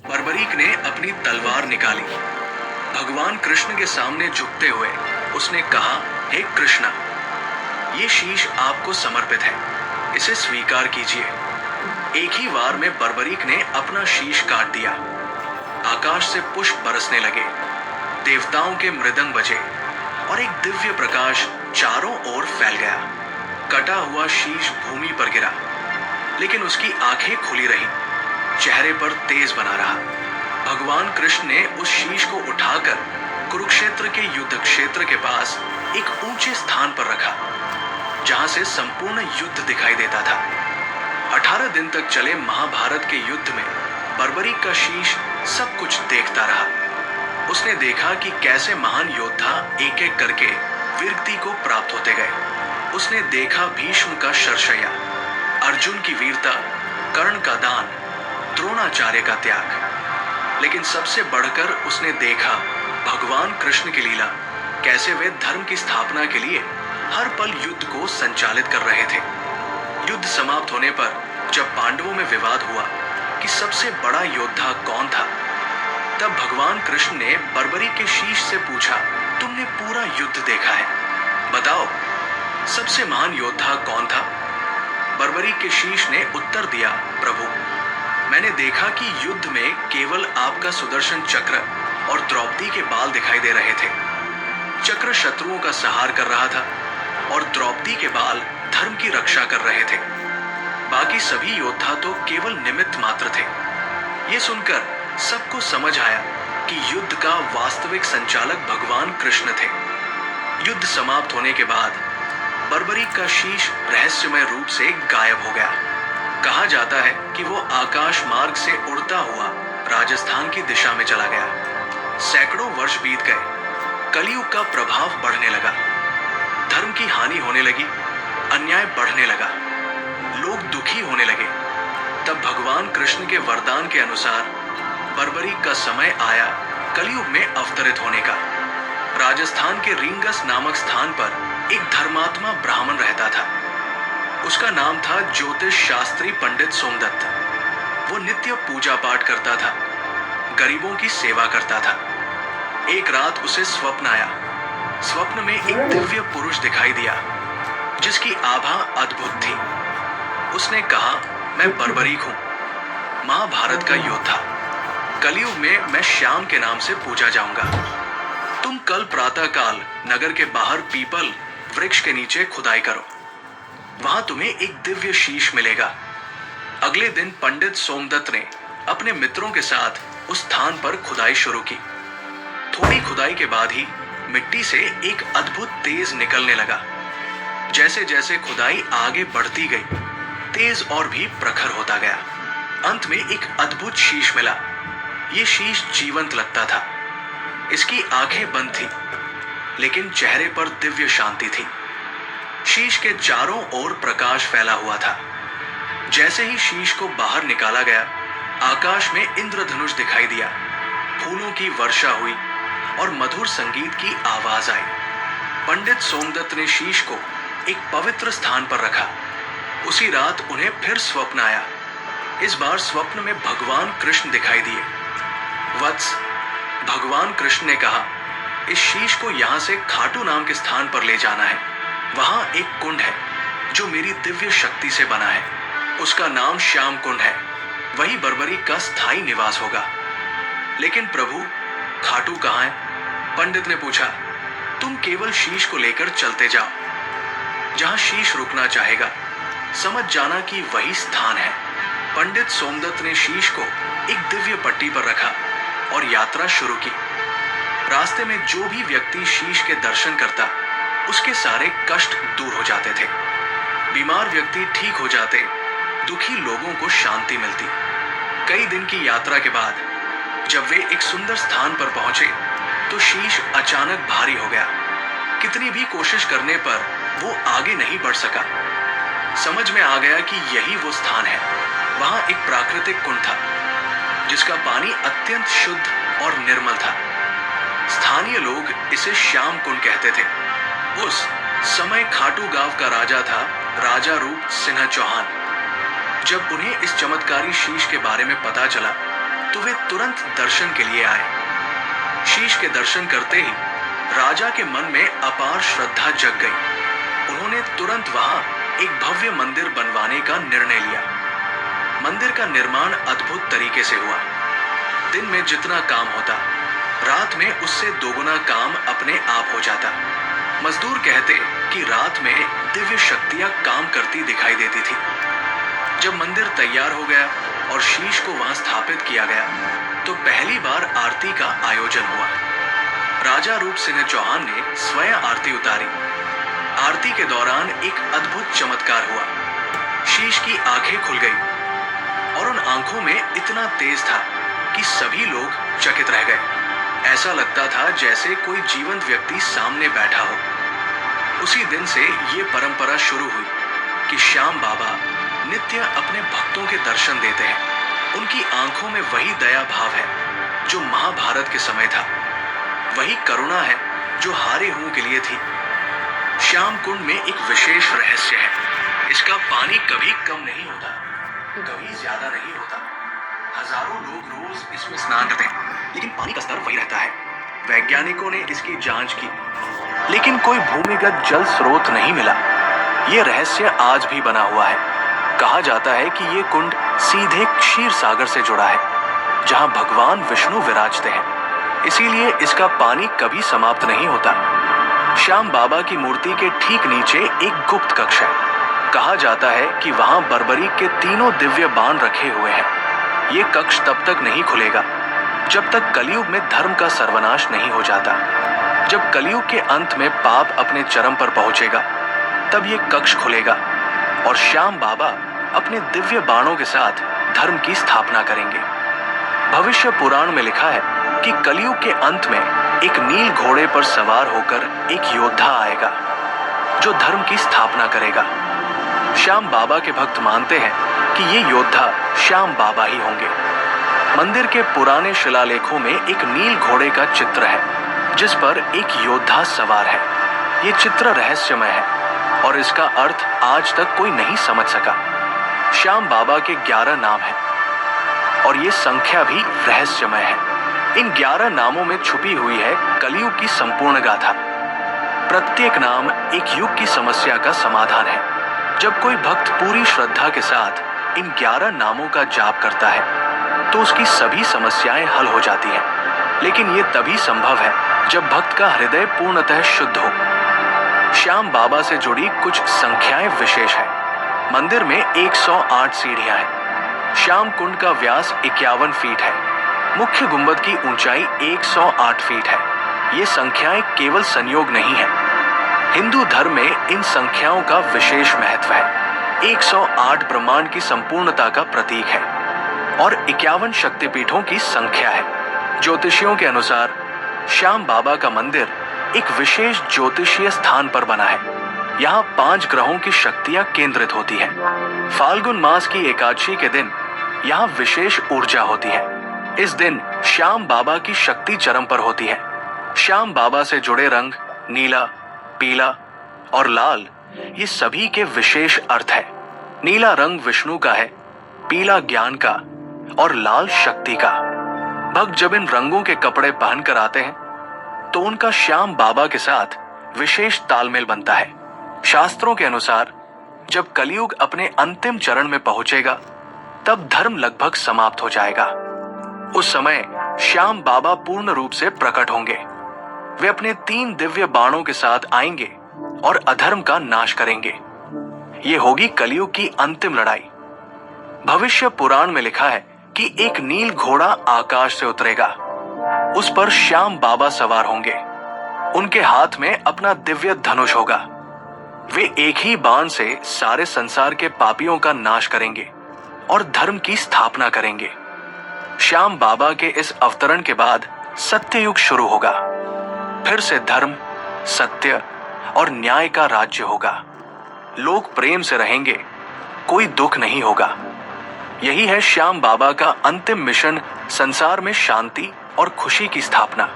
बर्बरीक ने अपनी तलवार निकाली। भगवान कृष्ण के सामने झुकते हुए उसने कहा, हे कृष्णा, ये शीश आपको समर्पित है, इसे स्वीकार कीजिए। एक ही वार में बर्बरीक ने अपना शीश काट दिया। आकाश से पुष्प बरसने लगे, देवताओं के मृदंग बजे और एक दिव्य प्रकाश चारों ओर फैल गया। कटा हुआ शीश भूमि पर गिरा, लेकिन उसकी आंखें खुली रहीं, चेहरे पर तेज बना रहा। भगवान कृष्ण ने उस शीश को उठाकर कुरुक्षेत्र के युद्ध क्षेत्र के पास एक ऊंचे स्थान पर रखा, जहां से संपूर्ण युद्ध दिखाई देता था। 18 दिन तक चले महाभारत के युद्ध में बर्बरीक का शीश सब कुछ देखता रहा। उसने देखा कि कैसे महान योद्धा एक एक करके वीरगति को प्राप्त होते गए। उसने देखा भीष्म का शरशय्या, अर्जुन की वीरता, कर्ण का दान, द्रोणाचार्य का त्याग, लेकिन सबसे बढ़कर उसने देखा भगवान कृष्ण की लीला, कैसे वे धर्म की स्थापना के लिए हर पल युद्ध को संचालित कर रहे थे। युद्ध समाप्त होने पर जब पांडवों में विवाद हुआ कि सबसे बड़ा योद्धा कौन था, तब भगवान कृष्ण ने बर्बरीक के शीश से पूछा, तुमने पूरा युद्ध देखा है, बताओ सबसे महान योद्धा कौन था? बर्बरीक के शीश ने उत्तर दिया, प्रभु, मैंने देखा कि युद्ध में केवल आपका सुदर्शन चक्र और द्रौपदी के बाल दिखाई दे रहे थे। चक्र शत्रुओं का संहार कर रहा था और द्रौपदी के बाल धर्म की रक्षा कर रहे थे। बाकी सभी योद्धा तो केवल निमित्त मात्र थे। ये सुनकर सबको समझ आया कि युद्ध का वास्तविक संचालक भगवान कृष्ण थे। युद्ध समाप्त होने के बाद बर्बरीक का शीश रहस्यमय रूप से गायब हो गया। कहा जाता है कि वो आकाश मार्ग से उड़ता हुआ राजस्थान की दिशा में चला गया। सैकड़ों वर्ष बीत गए, कलयुग का प्रभाव बढ़ने लगा, धर्म की हानि होने लगी, अन्याय बढ़ने लगा, लोग दुखी होने लगे। तब भगवान कृष्ण के वरदान के अनुसार बर्बरीक का समय आया कलयुग में अवतरित होने का। राजस्थान के रींगस नामक स्थान पर एक धर्मात्मा ब्राह्मण रहता था। उसका नाम था ज्योतिष शास्त्री पंडित सोमदत्त। वो नित्य पूजा पाठ करता था, गरीबों की सेवा करता था। एक रात उसे स्वप्न आया। स्वप्न में एक दिव्य पुरुष दिखाई दिया, जिसकी आभा अद्भुत थी। उसने कहा, मैं बर्बरीक हूं, महाभारत का योद्धा। कलयुग में मैं श्याम के नाम से पूजा जाऊंगा। तुम कल प्रातः काल नगर के बाहर पीपल वृक्ष के नीचे खुदाई करो, वहां तुम्हें एक दिव्य शीश मिलेगा। अगले दिन पंडित सोमदत्त ने अपने मित्रों के साथ उस स्थान पर खुदाई शुरू की। थोड़ी खुदाई के बाद ही मिट्टी से एक अद्भुत तेज निकलने लगा। जैसे जैसे खुदाई आगे बढ़ती गई, तेज और भी प्रखर होता गया। अंत में एक अद्भुत शीश मिला। ये शीश जीवंत लगता था। इसकी आंखें बंद थी, लेकिन चेहरे पर दिव्य शांति थी। शीश के चारों ओर प्रकाश फैला हुआ था। जैसे ही शीश को बाहर निकाला गया, आकाश में इंद्रधनुष दिखाई दिया, फूलों की वर्षा हुई और मधुर संगीत की आवाज आई। पंडित सोमदत्त ने शीश को एक पवित्र स्थान पर रखा। उसी रात उन्हें फिर स्वप्न आया। इस बार स्वप्न में भगवान कृष्ण दिखाई दिए। वत्स, भगवान कृष्ण ने कहा, इस शीश को यहां से खाटू नाम के स्थान पर ले जाना है। वहां एक कुंड है जो मेरी दिव्य शक्ति से बना है। उसका नाम श्याम कुंड है। वही बर्बरी का स्थायी निवास होगा। लेकिन प्रभु, खाटू कहाँ है? पंडित ने पूछा। तुम केवल शीश को लेकर चलते जाओ। जहां शीश रुकना चाहेगा, समझ जाना कि वही स्थान है। पंडित सोमदत्त ने शीश को एक दिव्य पट्टी पर रखा और यात्रा शुरू की। रास्ते में जो भी व्यक्ति शीश के दर्शन करता, उसके सारे कष्ट दूर हो जाते थे। बीमार व्यक्ति ठीक हो जाते, दुखी लोगों को शांति मिलती। कई दिन की यात्रा के बाद जब वे एक सुंदर स्थान पर पहुंचे, तो शीश अचानक भारी हो गया। कितनी भी कोशिश करने पर वो आगे नहीं बढ़ सका। समझ में आ गया कि यही वो स्थान है। वहां एक प्राकृतिक कुंड था, जिसका पानी अत्यंत शुद्ध और निर्मल था। स्थानीय लोग इसे श्याम कुंड कहते थे। उस समय खाटू गांव का राजा था राजा रूप सिंह चौहान। जब उन्हें इस चमत्कारी शीश के बारे में पता चला, तो वे तुरंत दर्शन के लिए आए। शीश के दर्शन करते ही राजा के मन में अपार श्रद्धा जग गई। उन्होंने तुरंत वहां एक भव्य मंदिर बनवाने का निर्णय लिया। मंदिर का निर्माण अद्भुत तरीके से हुआ। दिन में जितना काम होता, रात में उससे दोगुना काम अपने आप हो जाता। मजदूर कहते कि रात में दिव्य शक्तियां काम करती दिखाई देती थी। जब मंदिर तैयार हो गया और शीश को वहां स्थापित किया गया, तो पहली बार आरती का आयोजन हुआ। राजा रूप सिंह चौहान ने स्वयं आरती उतारी। आरती के दौरान एक अद्भुत चमत्कार हुआ। शीश की आंखें खुल गई और उन आंखों में इतना तेज था कि सभी लोग चकित रह गए। ऐसा लगता था जैसे कोई जीवंत व्यक्ति सामने बैठा हो। उसी दिन से ये परंपरा शुरू हुई कि श्याम बाबा नित्य अपने भक्तों के दर्शन देते हैं। उनकी आंखों में वही दया भाव है जो महाभारत के समय था। वही करुणा है जो हारे हुओं के लिए थी। श्याम कुंड में एक विशेष रहस्य है। इसका पानी कभी कम नहीं होता, कभी ज्यादा नहीं होता। हजारों लोग रोज इसमें स्नान करते हैं, लेकिन पानी का स्तर वही रहता है। वैज्ञानिकों ने इसकी जांच की, लेकिन कोई भूमिगत जल स्रोत नहीं मिला। यह रहस्य आज भी बना हुआ है। कहा जाता है कि यह कुंड सीधे क्षीर सागर से जुड़ा है, जहां भगवान विष्णु विराजते हैं। इसीलिए इसका पानी कभी समाप्त नहीं होता। श्याम बाबा की मूर्ति के ठीक नीचे एक गुप्त कक्ष है। कहा जाता है कि वहां बर्बरी के तीनों दिव्य बाण रखे हुए हैं। ये कक्ष तब तक नहीं खुलेगा जब तक कलयुग में धर्म का सर्वनाश नहीं हो जाता। जब कलयुग के अंत में पाप अपने चरम पर पहुंचेगा, तब ये कक्ष खुलेगा और श्याम बाबा अपने दिव्य बाणों के साथ धर्म की स्थापना करेंगे। भविष्य पुराण में लिखा है कि कलयुग के अंत में एक नील घोड़े पर सवार होकर एक योद्धा आएगा जो धर्म की स्थापना करेगा। श्याम बाबा के भक्त मानते हैं कि ये योद्धा श्याम बाबा ही होंगे। मंदिर के पुराने शिलालेखों में एक नील घोड़े का चित्र है, जिस पर एक योद्धा सवार है। ये चित्र रहस्यमय है और इसका अर्थ आज तक कोई नहीं समझ सका। श्याम बाबा के 11 नाम हैं और ये संख्या भी रहस्यमय है। इन 11 नामों में छुपी हुई है कलयुग की संपूर्ण गाथा। प्रत्येक नाम एक युग की समस्या का समाधान है। जब कोई भक्त पूरी श्रद्धा के साथ इन 11 नामों का जाप करता है, तो उसकी सभी समस्याएं हल हो जाती हैं। लेकिन ये तभी संभव है जब भक्त का हृदय पूर्णतः शुद्ध हो। श्याम बाबा से जुड़ी कुछ संख्याएं विशेष है। मंदिर में 108 सीढ़ियां हैं। श्याम कुंड का व्यास 51 फीट है। मुख्य गुंबद की ऊंचाई 108 फीट है। ये संख्याएं केवल संयोग नहीं है। हिंदू धर्म में इन संख्याओं का विशेष महत्व है। 108 ब्रह्मांड की संपूर्णता का प्रतीक है और 51 शक्तिपीठों की संख्या है। ज्योतिषियों के अनुसार श्याम बाबा का मंदिर एक विशेष ज्योतिषीय स्थान पर बना है। यहाँ 5 ग्रहों की शक्तियां केंद्रित होती हैं। फाल्गुन मास की एकादशी के दिन यहाँ विशेष ऊर्जा होती है। इस दिन श्याम बाबा की शक्ति चरम पर होती है। श्याम बाबा से जुड़े रंग नीला, पीला और लाल, ये सभी के विशेष अर्थ है। नीला रंग विष्णु का है, पीला ज्ञान का और लाल शक्ति का। भक्त जब इन रंगों के कपड़े पहनकर आते हैं, तो उनका श्याम बाबा के साथ विशेष तालमेल बनता है। शास्त्रों के अनुसार जब कलयुग अपने अंतिम चरण में पहुंचेगा, तब धर्म लगभग समाप्त हो जाएगा। उस समय श्याम बाबा पूर्ण रूप से प्रकट होंगे। वे अपने 3 दिव्य बाणों के साथ आएंगे और अधर्म का नाश करेंगे। ये होगी कलयुग की अंतिम लड़ाई। भविष्य पुराण में लिखा है कि एक नील घोड़ा आकाश से उतरेगा। उस पर श्याम बाबा सवार होंगे। उनके हाथ में अपना दिव्य धनुष होगा। वे एक ही बाण से सारे संसार के पापियों का नाश करेंगे और धर्म की स्थापना करेंगे। श्याम बाबा के इस अवतरण के बाद सत्य युग शुरू होगा। फिर से धर्म, सत्य और न्याय का राज्य होगा। लोग प्रेम से रहेंगे, कोई दुख नहीं होगा। यही है श्याम बाबा का अंतिम मिशन, संसार में शांति और खुशी की स्थापना।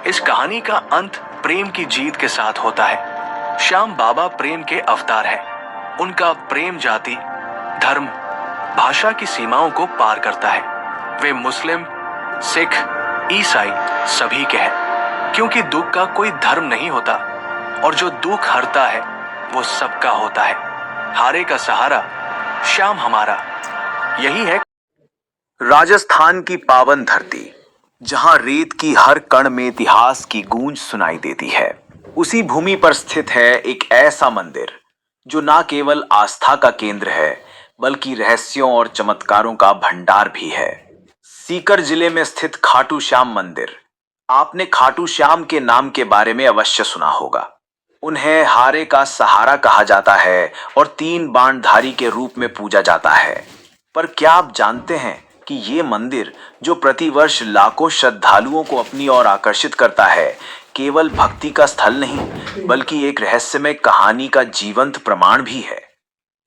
इस कहानी का अंत प्रेम की जीत के साथ होता है। श्याम बाबा प्रेम के अवतार हैं। उनका प्रेम जाति, धर्म, भाषा की सीमाओं को पार करता है। वे मुस्लिम, सिख, ईसाई सभी के हैं, क्योंकि दुख का कोई धर्म नहीं होता और जो दुख हरता है वो सबका होता है। हारे का सहारा श्याम हमारा, यही है राजस्थान की पावन धरती, जहां रेत की हर कण में इतिहास की गूंज सुनाई देती है। उसी भूमि पर स्थित है एक ऐसा मंदिर जो न केवल आस्था का केंद्र है बल्कि रहस्यों और चमत्कारों का भंडार भी है। सीकर जिले में स्थित खाटू श्याम मंदिर। आपने खाटू श्याम के नाम के बारे में अवश्य सुना होगा। उन्हें हारे का सहारा कहा जाता है और 3 बाणधारी के रूप में पूजा जाता है। पर क्या आप जानते हैं कि ये मंदिर, जो प्रतिवर्ष लाखों श्रद्धालुओं को अपनी ओर आकर्षित करता है, केवल भक्ति का स्थल नहीं बल्कि एक रहस्यमय कहानी का जीवंत प्रमाण भी है।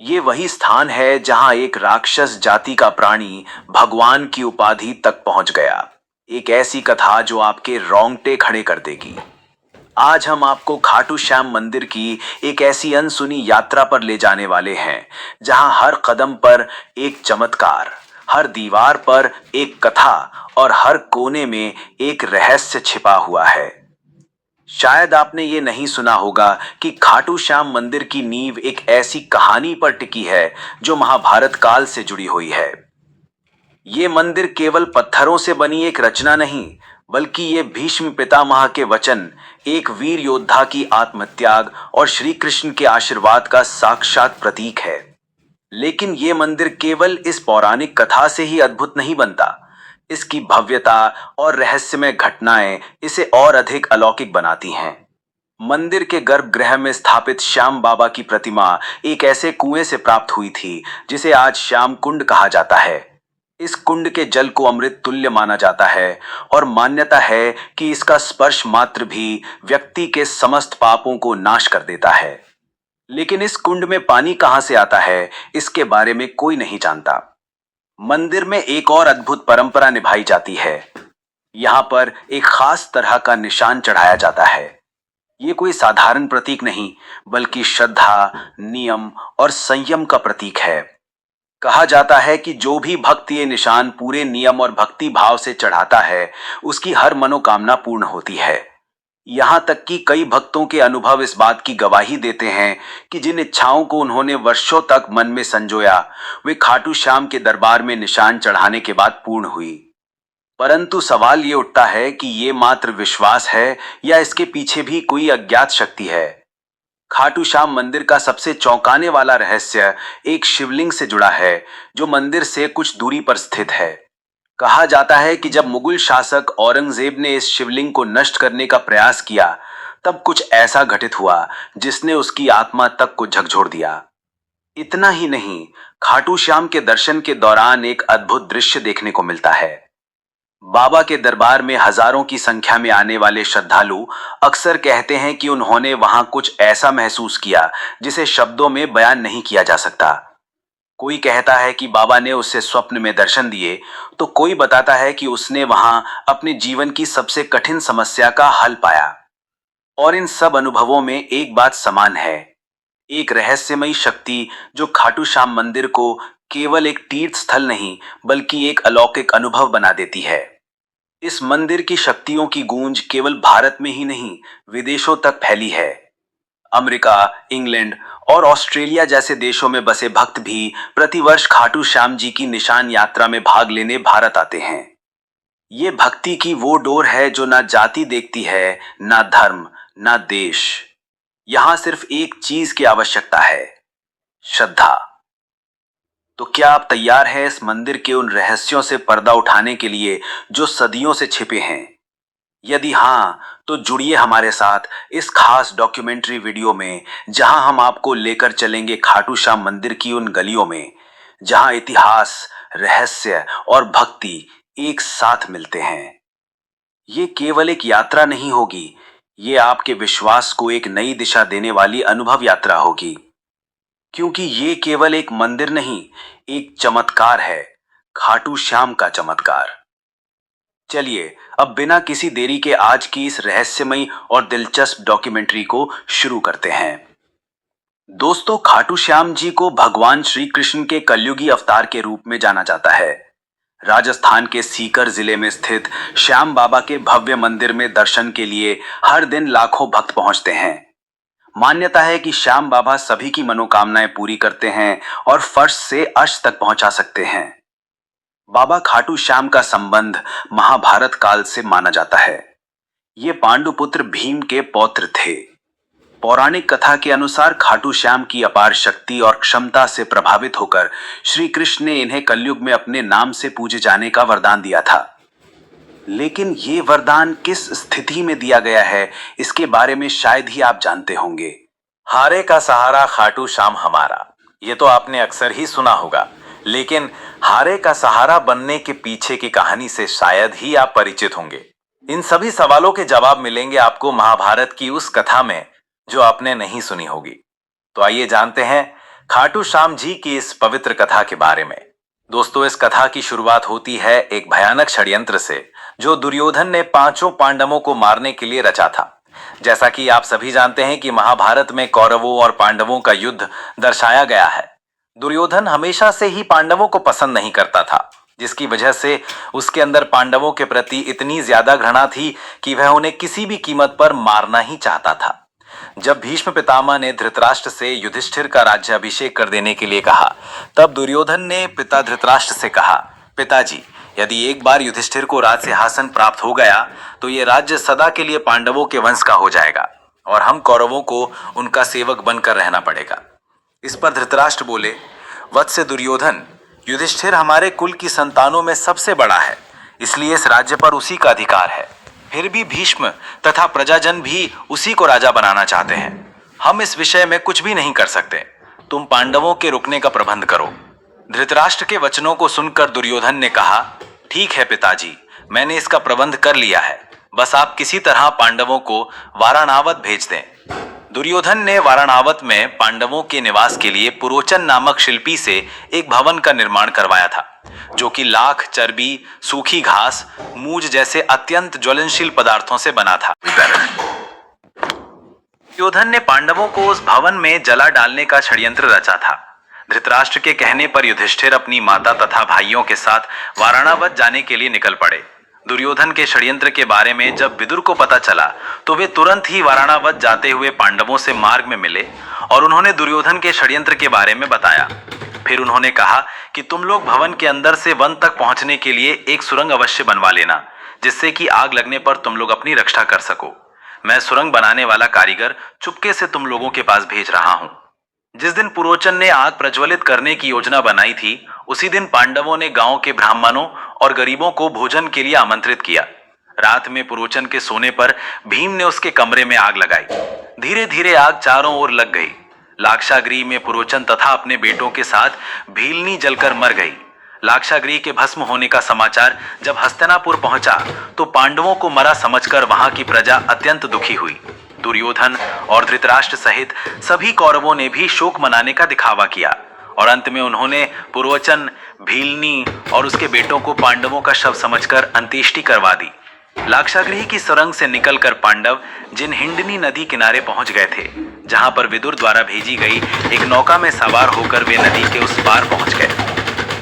ये वही स्थान है जहां एक राक्षस जाति का प्राणी भगवान की उपाधि तक पहुंच गया। एक ऐसी कथा जो आपके रोंगटे खड़े कर देगी। आज हम आपको खाटू श्याम मंदिर की एक ऐसी अनसुनी यात्रा पर ले जाने वाले हैं जहां हर कदम पर एक चमत्कार, हर दीवार पर एक कथा और हर कोने में एक रहस्य छिपा हुआ है। शायद आपने ये नहीं सुना होगा कि खाटू श्याम मंदिर की नींव एक ऐसी कहानी पर टिकी है जो महाभारत काल से जुड़ी हुई है। ये मंदिर केवल पत्थरों से बनी एक रचना नहीं, बल्कि ये भीष्म पितामह के वचन, एक वीर योद्धा की आत्मत्याग और श्री कृष्ण के आशीर्वाद का साक्षात प्रतीक है। लेकिन ये मंदिर केवल इस पौराणिक कथा से ही अद्भुत नहीं बनता। इसकी भव्यता और रहस्यमय घटनाएं इसे और अधिक अलौकिक बनाती हैं। मंदिर के गर्भगृह में स्थापित श्याम बाबा की प्रतिमा एक ऐसे कुएं से प्राप्त हुई थी जिसे आज श्याम कुंड कहा जाता है। इस कुंड के जल को अमृत तुल्य माना जाता है और मान्यता है कि इसका स्पर्श मात्र भी व्यक्ति के समस्त पापों को नाश कर देता है। लेकिन इस कुंड में पानी कहां से आता है, इसके बारे में कोई नहीं जानता। मंदिर में एक और अद्भुत परंपरा निभाई जाती है। यहाँ पर एक खास तरह का निशान चढ़ाया जाता है। ये कोई साधारण प्रतीक नहीं, बल्कि श्रद्धा, नियम और संयम का प्रतीक है। कहा जाता है कि जो भी भक्त ये निशान पूरे नियम और भक्ति भाव से चढ़ाता है, उसकी हर मनोकामना पूर्ण होती है। यहाँ तक कि कई भक्तों के अनुभव इस बात की गवाही देते हैं कि जिन इच्छाओं को उन्होंने वर्षों तक मन में संजोया, वे खाटू श्याम के दरबार में निशान चढ़ाने के बाद पूर्ण हुई। परंतु सवाल ये उठता है कि ये मात्र विश्वास है या इसके पीछे भी कोई अज्ञात शक्ति है। खाटू श्याम मंदिर का सबसे चौंकाने वाला रहस्य एक शिवलिंग से जुड़ा है जो मंदिर से कुछ दूरी पर स्थित है। कहा जाता है कि जब मुगल शासक औरंगजेब ने इस शिवलिंग को नष्ट करने का प्रयास किया, तब कुछ ऐसा घटित हुआ जिसने उसकी आत्मा तक को झकझोर दिया। इतना ही नहीं, खाटू श्याम के दर्शन के दौरान एक अद्भुत दृश्य देखने को मिलता है। बाबा के दरबार में हजारों की संख्या में आने वाले श्रद्धालु अक्सर कहते हैं कि उन्होंने वहां कुछ ऐसा महसूस किया जिसे शब्दों में बयान नहीं किया जा सकता। कोई कहता है कि बाबा ने उसे स्वप्न में दर्शन दिए, तो कोई बताता है कि उसने वहां अपने जीवन की सबसे कठिन समस्या का हल पाया। और इन सब अनुभवों में एक बात समान है, एक रहस्यमयी शक्ति जो खाटू श्याम मंदिर को केवल एक तीर्थ स्थल नहीं बल्कि एक अलौकिक अनुभव बना देती है। इस मंदिर की शक्तियों की गूंज केवल भारत में ही नहीं, विदेशों तक फैली है। अमेरिका, इंग्लैंड और ऑस्ट्रेलिया जैसे देशों में बसे भक्त भी प्रतिवर्ष खाटू श्याम जी की निशान यात्रा में भाग लेने भारत आते हैं। ये भक्ति की वो डोर है जो ना जाति देखती है, ना धर्म, ना देश। यहां सिर्फ एक चीज की आवश्यकता है, श्रद्धा। तो क्या आप तैयार हैं इस मंदिर के उन रहस्यों से पर्दा उठाने के लिए जो सदियों से छिपे हैं? यदि हां, तो जुड़िए हमारे साथ इस खास डॉक्यूमेंट्री वीडियो में, जहां हम आपको लेकर चलेंगे खाटू श्याम मंदिर की उन गलियों में जहां इतिहास, रहस्य और भक्ति एक साथ मिलते हैं। ये केवल एक यात्रा नहीं होगी, ये आपके विश्वास को एक नई दिशा देने वाली अनुभव यात्रा होगी। क्योंकि ये केवल एक मंदिर नहीं, एक चमत्कार है, खाटू श्याम का चमत्कार। चलिए अब बिना किसी देरी के आज की इस रहस्यमयी और दिलचस्प डॉक्यूमेंट्री को शुरू करते हैं। दोस्तों, खाटू श्याम जी को भगवान श्री कृष्ण के कलयुगी अवतार के रूप में जाना जाता है। राजस्थान के सीकर जिले में स्थित श्याम बाबा के भव्य मंदिर में दर्शन के लिए हर दिन लाखों भक्त पहुंचते हैं। मान्यता है कि श्याम बाबा सभी की मनोकामनाएं पूरी करते हैं और फर्श से अर्श तक पहुंचा सकते हैं। बाबा खाटू श्याम का संबंध महाभारत काल से माना जाता है। ये पांडुपुत्र भीम के पौत्र थे। पौराणिक कथा के अनुसार खाटू श्याम की अपार शक्ति और क्षमता से प्रभावित होकर श्री कृष्ण ने इन्हें कलयुग में अपने नाम से पूजे जाने का वरदान दिया था। लेकिन ये वरदान किस स्थिति में दिया गया है, इसके बारे में शायद ही आप जानते होंगे। हारे का सहारा खाटू श्याम हमारा, ये तो आपने अक्सर ही सुना होगा। लेकिन हारे का सहारा बनने के पीछे की कहानी से शायद ही आप परिचित होंगे। इन सभी सवालों के जवाब मिलेंगे आपको महाभारत की उस कथा में जो आपने नहीं सुनी होगी। तो आइए जानते हैं खाटू श्याम जी की इस पवित्र कथा के बारे में। दोस्तों, इस कथा की शुरुआत होती है एक भयानक षड्यंत्र से जो दुर्योधन ने पांचों पांडवों को मारने के लिए रचा था। जैसा कि आप सभी जानते हैं कि महाभारत में कौरवों और पांडवों का युद्ध दर्शाया गया है। दुर्योधन हमेशा से ही पांडवों को पसंद नहीं करता था, जिसकी वजह से उसके अंदर पांडवों के प्रति इतनी ज्यादा घृणा थी कि वह उन्हें किसी भी कीमत पर मारना ही चाहता था। जब भीष्म पितामह ने धृतराष्ट्र से युधिष्ठिर का राज्याभिषेक कर देने के लिए कहा, तब दुर्योधन ने पिता धृतराष्ट्र से कहा, पिताजी, यदि एक बार युधिष्ठिर को राज सिंहासन प्राप्त हो गया तो ये राज्य सदा के लिए पांडवों के वंश का हो जाएगा और हम कौरवों को उनका सेवक बनकर रहना पड़ेगा। इस पर धृतराष्ट्र बोले, वत्स दुर्योधन, युधिष्ठिर हमारे कुल की संतानों में सबसे बड़ा है, इसलिए इस राज्य पर उसी का अधिकार है। फिर भी भीष्म तथा प्रजाजन भी उसी को राजा बनाना चाहते हैं। हम इस विषय में कुछ भी नहीं कर सकते। तुम पांडवों के रुकने का प्रबंध करो। धृतराष्ट्र के वचनों को सुनकर दुर्योधन ने कहा, ठीक है पिताजी, मैंने इसका प्रबंध कर लिया है। बस आप किसी तरह पांडवों को वाराणावत भेज दें। दुर्योधन ने वाराणावत में पांडवों के निवास के लिए पुरोचन नामक शिल्पी से एक भवन का निर्माण करवाया था, जो कि लाख, चर्बी, सूखी घास, मूज जैसे अत्यंत ज्वलनशील पदार्थों से बना था। दुर्योधन ने पांडवों को उस भवन में जला डालने का षड्यंत्र रचा था। धृतराष्ट्र के कहने पर युधिष्ठिर अपनी माता तथा भाइयों के साथ वाराणावत जाने के लिए निकल पड़े। दुर्योधन के षड्यंत्र के बारे में जब विदुर को पता चला तो वे तुरंत ही वाराणावत जाते हुए पांडवों से मार्ग में मिले और उन्होंने दुर्योधन के षड्यंत्र के बारे में बताया। फिर उन्होंने कहा कि तुम लोग भवन के अंदर से वन तक पहुंचने के लिए एक सुरंग अवश्य बनवा लेना, जिससे कि आग लगने पर तुम लोग अपनी रक्षा कर सको। मैं सुरंग बनाने वाला कारीगर चुपके से तुम लोगों के पास भेज रहा हूं। जिस दिन पुरोचन ने आग प्रज्वलित करने की योजना बनाई थी, उसी दिन पांडवों ने गांव के ब्राह्मणों और गरीबों को भोजन के लिए आमंत्रित किया। रात में पुरोचन के सोने पर भीम ने उसके कमरे में आग लगाई। धीरे धीरे आग चारों ओर लग गई। लाक्षागृह में पुरोचन तथा अपने बेटों के साथ भीलनी जलकर मर गई। लाक्षागृह के भस्म होने का समाचार जब हस्तिनापुर पहुंचा तो पांडवों को मरा समझकर वहां की प्रजा अत्यंत दुखी हुई। दुर्योधन और धृतराष्ट्र सहित सभी कौरवों ने भी शोक मनाने का दिखावा किया और अंत में उन्होंने पुरोचन, भीलनी और उसके बेटों को पांडवों का शव समझकर अंत्येष्टि करवा दी। लाक्षागृह की सुरंग से निकलकर पांडव जिन हिंडनी नदी किनारे पहुंच गए थे, जहां पर विदुर द्वारा भेजी गई एक नौका में सवार होकर वे नदी के उस पार पहुंच गए।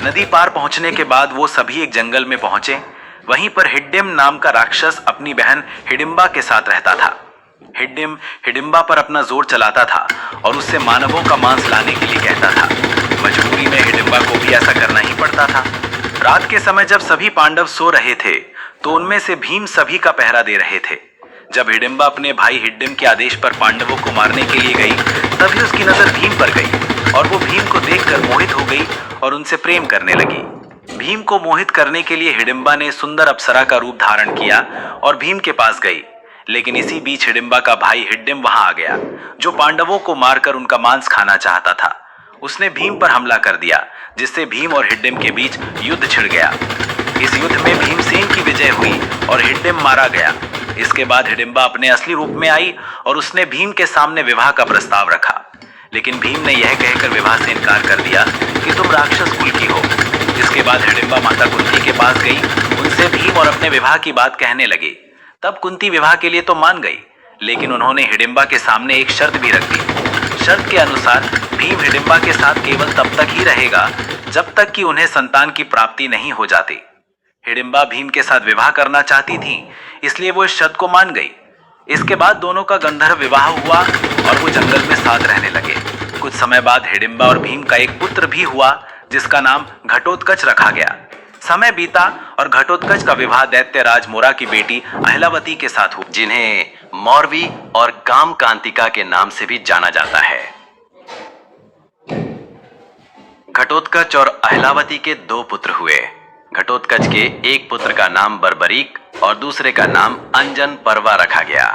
नदी पार पहुंचने के बाद वो सभी एक जंगल में पहुंचे। वहीं पर हिड्डिम नाम का राक्षस अपनी बहन हिडिंबा के साथ रहता था। हिडिंब हिडिंबा पर अपना जोर चलाता था और उससे मानवों का मांस लाने के लिए कहता था। मजबूरी में हिडिंबा को भी ऐसा करना ही पड़ता था। रात के समय जब सभी पांडव सो रहे थे तो उनमें से भीम सभी का पहरा दे रहे थे। जब हिडिंबा अपने भाई हिडिंब के आदेश पर पांडवों को मारने के लिए गई तभी उसकी नजर भीम पर गई और वो भीम को देखकर मोहित हो गई और उनसे प्रेम करने लगी। भीम को मोहित करने के लिए हिडिंबा ने सुंदर अप्सरा का रूप धारण किया और भीम के पास गई। लेकिन इसी बीच हिडिंबा का भाई हिडिंब वहां आ गया जो पांडवों को मारकर उनका मांस खाना चाहता था। उसने भीम पर हमला कर दिया जिससे भीम और हिडिंब के बीच युद्ध छिड़ गया। इस युद्ध में भीमसेन की विजय हुई और हिडिंब मारा गया। इसके बाद हिडिंबा अपने असली रूप में आई और उसने भीम के सामने विवाह का प्रस्ताव रखा। लेकिन भीम ने यह कहकर विवाह से इनकार कर दिया कि तुम राक्षस कुल की हो। इसके बाद हिडिंबा माता कुंती के पास गई, उनसे भीम और अपने विवाह की बात कहने लगी। तब कुंती विवाह के लिए तो मान गई, लेकिन उन्होंने हिडिंबा के सामने एक शर्त भी रख दी। शर्त के अनुसार भीम हिडिंबा के साथ केवल तब तक ही रहेगा जब तक कि उन्हें संतान की प्राप्ति नहीं हो जाती। हिडिंबा भीम के साथ विवाह करना चाहती थी, इसलिए वो इस शर्त को मान गई। इसके बाद दोनों का गंधर्व विवाह हुआ और वो जंगल में साथ रहने लगे। कुछ समय बाद हिडिंबा और भीम का एक पुत्र भी हुआ जिसका नाम घटोत्कच रखा गया। समय बीता और घटोत्कच का विवाह दैत्यराज मोरा की बेटी अहिलावती के साथ हुआ, जिन्हें मौरवी और कामकांतिका के नाम से भी जाना जाता है। घटोत्कच और अहिलावती के 2 पुत्र हुए। घटोत्कच के एक पुत्र का नाम बर्बरीक और दूसरे का नाम अंजन पर्वा रखा गया।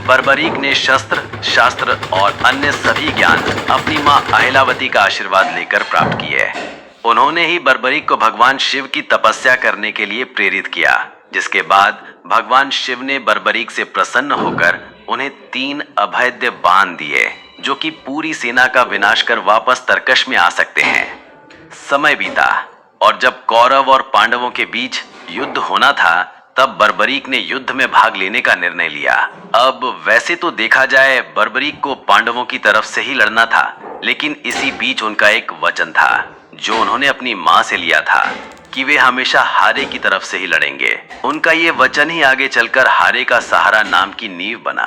बर्बरीक ने शस्त्र, शास्त्र और अन्य सभी ज्ञान अपनी मां अहिलावती का आशीर्वाद लेकर प्राप्त किए। उन्होंने ही बर्बरीक को भगवान शिव की तपस्या करने के लिए प्रेरित किया, जिसके बाद भगवान शिव ने बर्बरीक से प्रसन्न होकर उन्हें 3 अभेद्य बाण दिए जो कि पूरी सेना का विनाश कर वापस तरकश में आ सकते हैं। समय बीता और जब कौरव और पांडवों के बीच युद्ध होना था तब बर्बरीक ने युद्ध में भाग लेने का निर्णय लिया। अब वैसे तो देखा जाए बर्बरीक को पांडवों की तरफ से ही लड़ना था, लेकिन इसी बीच उनका एक वचन था जो उन्होंने अपनी मां से लिया था कि वे हमेशा हारे की तरफ से ही लड़ेंगे। उनका ये वचन ही आगे चलकर हारे का सहारा नाम की नींव बना।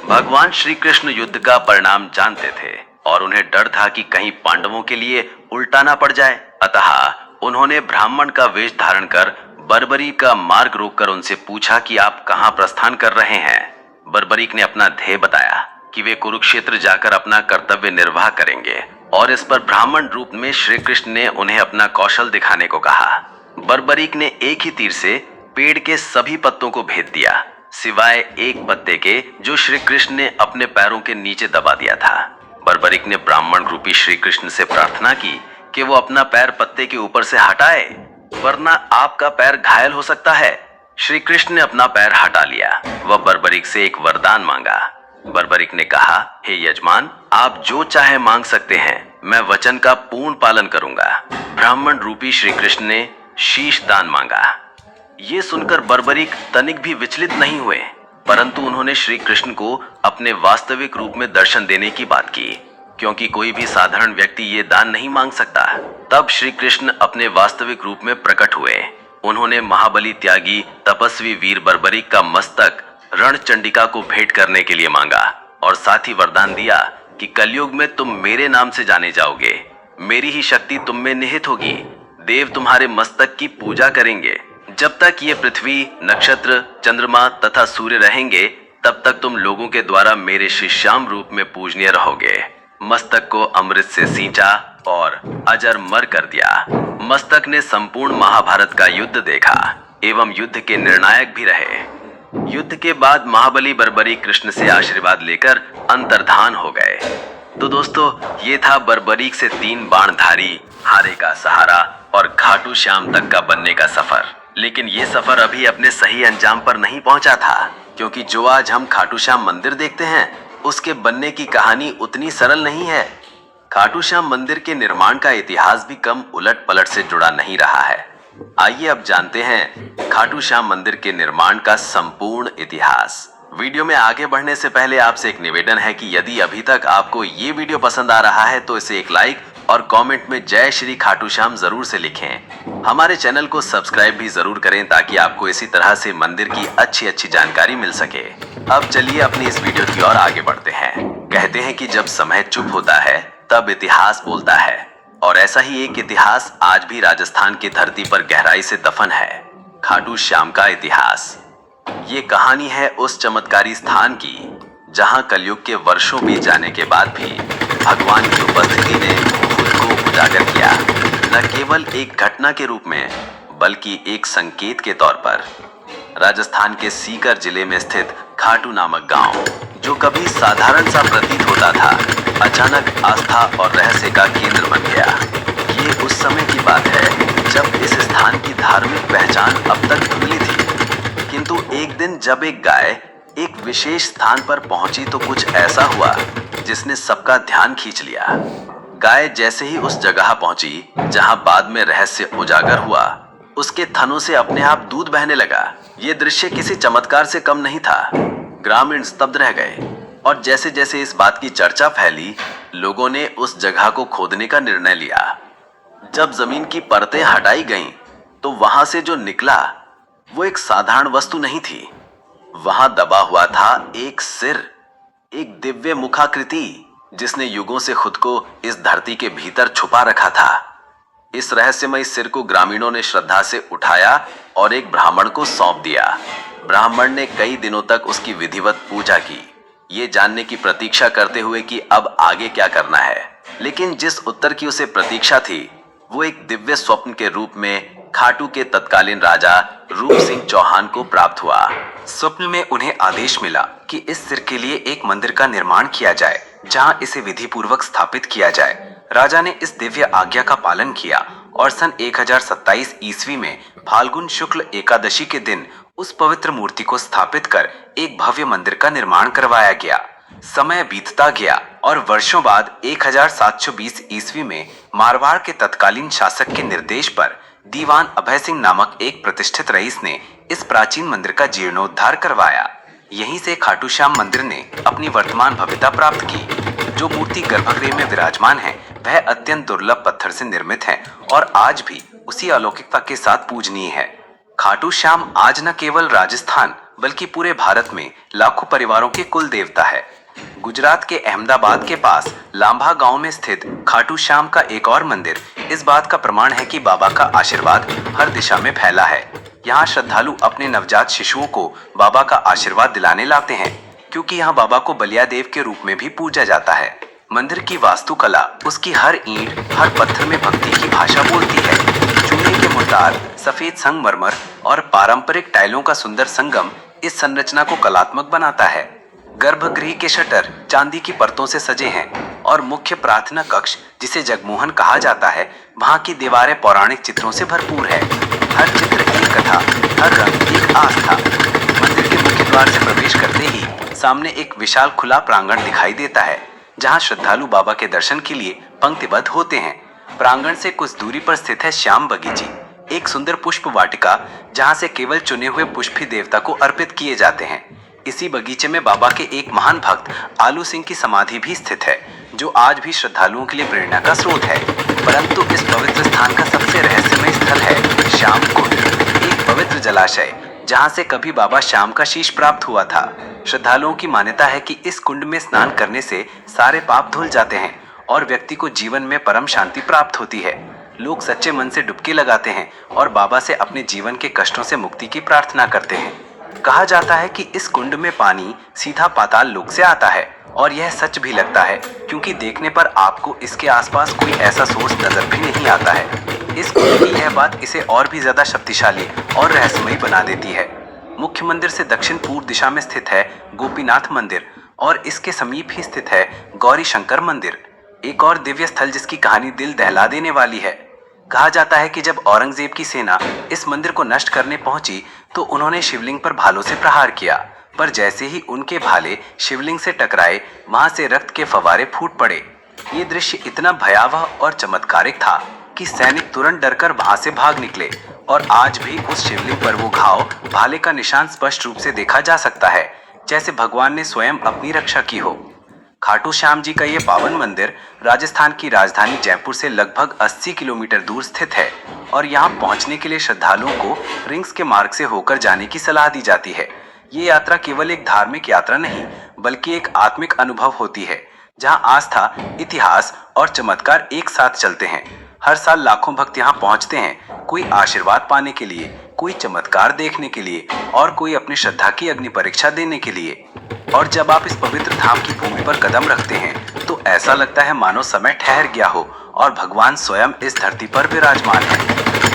भगवान श्री कृष्ण युद्ध का परिणाम जानते थे और उन्हें डर था कि कहीं पांडवों के लिए उल्टा ना पड़ जाए। अतः उन्होंने ब्राह्मण का वेश धारण कर बर्बरीक का मार्ग रोककर उनसे पूछा कि आप कहां प्रस्थान कर रहे हैं। बर्बरीक ने अपना ध्येय बताया कि वे कुरुक्षेत्र जाकर अपना कर्तव्य निर्वाह करेंगे और इस पर ब्राह्मण रूप में श्री कृष्ण ने उन्हें अपना कौशल दिखाने को कहा। बर्बरीक ने एक ही तीर से पेड़ के सभी पत्तों को भेद दिया, सिवाय एक पत्ते के जो श्री कृष्ण ने अपने पैरों के नीचे दबा दिया था। बर्बरीक ने ब्राह्मण रूपी श्री कृष्ण से प्रार्थना की कि वो अपना पैर पत्ते के ऊपर से हटाए, वरना आपका पैर घायल हो सकता है। श्री कृष्ण ने अपना पैर हटा लिया। वह बर्बरीक से एक वरदान मांगा। बर्बरीक ने कहा, हे यजमान, आप जो चाहे मांग सकते हैं, मैं वचन का पूर्ण पालन करूंगा। ब्राह्मण रूपी श्री कृष्ण ने शीश दान मांगा। ये सुनकर बर्बरीक तनिक भी विचलित नहीं हुए, परंतु उन्होंने श्री कृष्ण को अपने वास्तविक रूप में दर्शन देने की बात की, क्योंकि कोई भी साधारण व्यक्ति ये दान नहीं मांग सकता। तब श्री कृष्ण अपने वास्तविक रूप में प्रकट हुए। उन्होंने महाबली त्यागी तपस्वी वीर बर्बरीक का मस्तक रणचंडिका को भेंट करने के लिए मांगा और साथ ही वरदान दिया कि कलयुग में तुम मेरे नाम से जाने जाओगे, मेरी ही शक्ति तुम में निहित होगी, देव तुम्हारे मस्तक की पूजा करेंगे। जब तक ये पृथ्वी, नक्षत्र, चंद्रमा तथा सूर्य रहेंगे तब तक तुम लोगों के द्वारा मेरे शिष्याम रूप में पूजनीय रहोगे। मस्तक को अमृत से सींचा और अजर मर कर दिया। मस्तक ने संपूर्ण महाभारत का युद्ध देखा एवं युद्ध के निर्णायक भी रहे। युद्ध के बाद महाबली बर्बरीक कृष्ण से आशीर्वाद लेकर अंतर्धान हो गए। तो दोस्तों, ये था बर्बरीक से 3 बाणधारी, हारे का सहारा और खाटू श्याम तक का बनने का सफर। लेकिन ये सफर अभी अपने सही अंजाम पर नहीं पहुंचा था, क्योंकि जो आज हम खाटू श्याम मंदिर देखते हैं उसके बनने की कहानी उतनी सरल नहीं है। खाटू श्याम मंदिर के निर्माण का इतिहास भी कम उलट पलट से जुड़ा नहीं रहा है। आइए अब जानते हैं खाटू श्याम मंदिर के निर्माण का संपूर्ण इतिहास। वीडियो में आगे बढ़ने से पहले आपसे एक निवेदन है कि यदि अभी तक आपको ये वीडियो पसंद आ रहा है तो इसे एक लाइक और कमेंट में जय श्री खाटू श्याम जरूर से लिखें। हमारे चैनल को सब्सक्राइब भी जरूर करें ताकि आपको इसी तरह से मंदिर की अच्छी जानकारी मिल सके। अब चलिए अपनी इस वीडियो की ओर आगे बढ़ते हैं। कहते हैं कि जब समय चुप होता है तब इतिहास बोलता है, और ऐसा ही एक इतिहास आज भी राजस्थान की धरती पर गहराई से दफन है, खाटू श्याम का इतिहास। ये कहानी है उस चमत्कारी स्थान की जहां कलयुग के वर्षों बीत जाने के बाद भी भगवान की उपस्थिति ने खुद को उजागर किया, न केवल एक घटना के रूप में बल्कि एक संकेत के तौर पर। राजस्थान के सीकर जिले में स्थित खाटू नामक गांव, जो कभी साधारण सा प्रतीत होता था, अचानक आस्था और रहस्य का केंद्र बन गया। ये उस समय की बात है जब इस स्थान की धार्मिक पहचान अब तक धुंधली थी, किंतु एक दिन जब एक गाय एक विशेष स्थान पर पहुंची तो कुछ ऐसा हुआ जिसने सबका ध्यान खींच लिया। गाय जैसे ही उस जगह पहुंची जहां बाद में रहस्य उजागर हुआ, उसके थनों से अपने आप दूध बहने लगा। ये दृश्य किसी चमत्कार से कम नहीं था। ग्रामीण स्तब्ध रह गए, और जैसे जैसे इस बात की चर्चा फैली, लोगों ने उस जगह को खोदने का निर्णय लिया। जब जमीन की परतें हटाई गईं, तो वहां से जो निकला वो एक साधारण वस्तु नहीं थी। वहां दबा हुआ था एक सिर, एक दिव्य मुखाकृति जिसने युगों से खुद को इस धरती के भीतर छुपा रखा था। इस रहस्यमय सिर को ग्रामीणों ने श्रद्धा से उठाया और एक ब्राह्मण को सौंप दिया। ब्राह्मण ने कई दिनों तक उसकी विधिवत पूजा की, ये जानने की प्रतीक्षा करते हुए कि अब आगे क्या करना है। लेकिन जिस उत्तर की उसे प्रतीक्षा थी वो एक दिव्य स्वप्न के रूप में खाटू के तत्कालीन राजा रूप सिंह चौहान को प्राप्त हुआ। स्वप्न में उन्हें आदेश मिला कि इस सिर के लिए एक मंदिर का निर्माण किया जाए जहां इसे विधि पूर्वक स्थापित किया जाए। राजा ने इस दिव्य आज्ञा का पालन किया और सन 1027 ईस्वी में फाल्गुन शुक्ल एकादशी के दिन उस पवित्र मूर्ति को स्थापित कर एक भव्य मंदिर का निर्माण करवाया गया। समय बीतता गया और वर्षों बाद 1720 ईस्वी में मारवाड़ के तत्कालीन शासक के निर्देश पर दीवान अभय सिंह नामक एक प्रतिष्ठित रईस ने इस प्राचीन मंदिर का जीर्णोद्धार करवाया। यहीं से खाटू श्याम मंदिर ने अपनी वर्तमान भव्यता प्राप्त की। जो मूर्ति गर्भगृह में विराजमान है वह अत्यंत दुर्लभ पत्थर से निर्मित है और आज भी उसी अलौकिकता के साथ पूजनीय है। खाटू श्याम आज न केवल राजस्थान बल्कि पूरे भारत में लाखों परिवारों के कुल देवता है। गुजरात के अहमदाबाद के पास लांभा गांव में स्थित खाटू श्याम का एक और मंदिर इस बात का प्रमाण है कि बाबा का आशीर्वाद हर दिशा में फैला है। यहाँ श्रद्धालु अपने नवजात शिशुओं को बाबा का आशीर्वाद दिलाने लाते हैं, क्योंकि यहाँ बाबा को बलिया देव के रूप में भी पूजा जाता है। मंदिर की वास्तुकला, उसकी हर ईंट, हर पत्थर में भक्ति की भाषा बोलती है। चूने के मुर्दार, सफेद संगमरमर और पारंपरिक टाइलों का सुंदर संगम इस संरचना को कलात्मक बनाता है। गर्भगृह के शटर चांदी की परतों से सजे हैं और मुख्य प्रार्थना कक्ष, जिसे जगमोहन कहा जाता है, वहां की दीवारें पौराणिक चित्रों से भरपूर है। हर चित्र एक कथा, हर रंग एक आस्था। मंदिर के मुख्य द्वार से प्रवेश करते ही सामने एक विशाल खुला प्रांगण दिखाई देता है, जहां श्रद्धालु बाबा के दर्शन के लिए पंक्तिबद्ध होते हैं। प्रांगण से कुछ दूरी पर स्थित है श्याम बगीची, एक सुंदर पुष्प वाटिका जहां से केवल चुने हुए पुष्प ही देवता को अर्पित किए जाते हैं। इसी बगीचे में बाबा के एक महान भक्त आलू सिंह की समाधि भी स्थित है, जो आज भी श्रद्धालुओं के लिए प्रेरणा का स्रोत है। परंतु इस पवित्र स्थान का सबसे रहस्यमय स्थल है श्याम कुंड, एक पवित्र जलाशय जहां से कभी बाबा श्याम का शीश प्राप्त हुआ था। श्रद्धालुओं की मान्यता है कि इस कुंड में स्नान करने से सारे पाप धुल जाते हैं और व्यक्ति को जीवन में परम शांति प्राप्त होती है। लोग सच्चे मन से डुबकी लगाते हैं और बाबा से अपने जीवन के कष्टों से मुक्ति की प्रार्थना करते हैं। कहा जाता है कि इस कुंड में पानी सीधा पाताल लोक से आता है, और यह सच भी लगता है, क्योंकि देखने पर आपको इसके आसपास कोई ऐसा सोर्स नजर भी नहीं आता है। इस कुंड की यह बात इसे और भी ज्यादा शक्तिशाली और रहस्यमयी बना देती है। मुख्य मंदिर से दक्षिण पूर्व दिशा में स्थित है गोपीनाथ मंदिर और इसके समीप ही स्थित है गौरी शंकर मंदिर, एक और दिव्य स्थल जिसकी कहानी दिल दहला देने वाली है। कहा जाता है कि जब औरंगजेब की सेना इस मंदिर को नष्ट करने पहुंची तो उन्होंने शिवलिंग पर भालों से प्रहार किया, पर जैसे ही उनके भाले शिवलिंग से टकराए वहां से रक्त के फवारे फूट पड़े। ये दृश्य इतना भयावह और चमत्कारिक था कि सैनिक तुरंत डरकर वहां से भाग निकले, और आज भी उस शिवलिंग पर वो घाव, भाले का निशान स्पष्ट रूप से देखा जा सकता है, जैसे भगवान ने स्वयं अपनी रक्षा की हो। खाटू श्याम जी का ये पावन मंदिर राजस्थान की राजधानी जयपुर से लगभग 80 किलोमीटर दूर स्थित है और यहाँ पहुँचने के लिए श्रद्धालुओं को रिंग्स के मार्ग से होकर जाने की सलाह दी जाती है। ये यात्रा केवल एक धार्मिक यात्रा नहीं बल्कि एक आत्मिक अनुभव होती है, जहाँ आस्था, इतिहास और चमत्कार एक साथ चलते हैं। हर साल लाखों भक्त यहाँ पहुँचते हैं, कोई आशीर्वाद पाने के लिए, कोई चमत्कार देखने के लिए और कोई अपनी श्रद्धा की अग्नि परीक्षा देने के लिए। और जब आप इस पवित्र धाम की भूमि पर कदम रखते हैं तो ऐसा लगता है मानो समय ठहर गया हो और भगवान स्वयं इस धरती पर विराजमान है।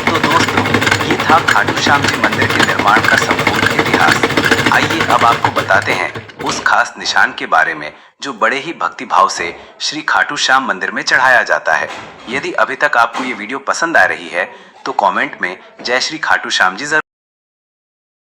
तो दोस्तों, ये था खाटू श्याम जी मंदिर के निर्माण का संपूर्ण इतिहास। आइए अब आपको बताते हैं उस खास निशान के बारे में जो बड़े ही भक्ति भाव से श्री खाटू श्याम मंदिर में चढ़ाया जाता है। यदि अभी तक आपको ये वीडियो पसंद आ रही है तो कमेंट में जय श्री खाटू श्याम जी जरूर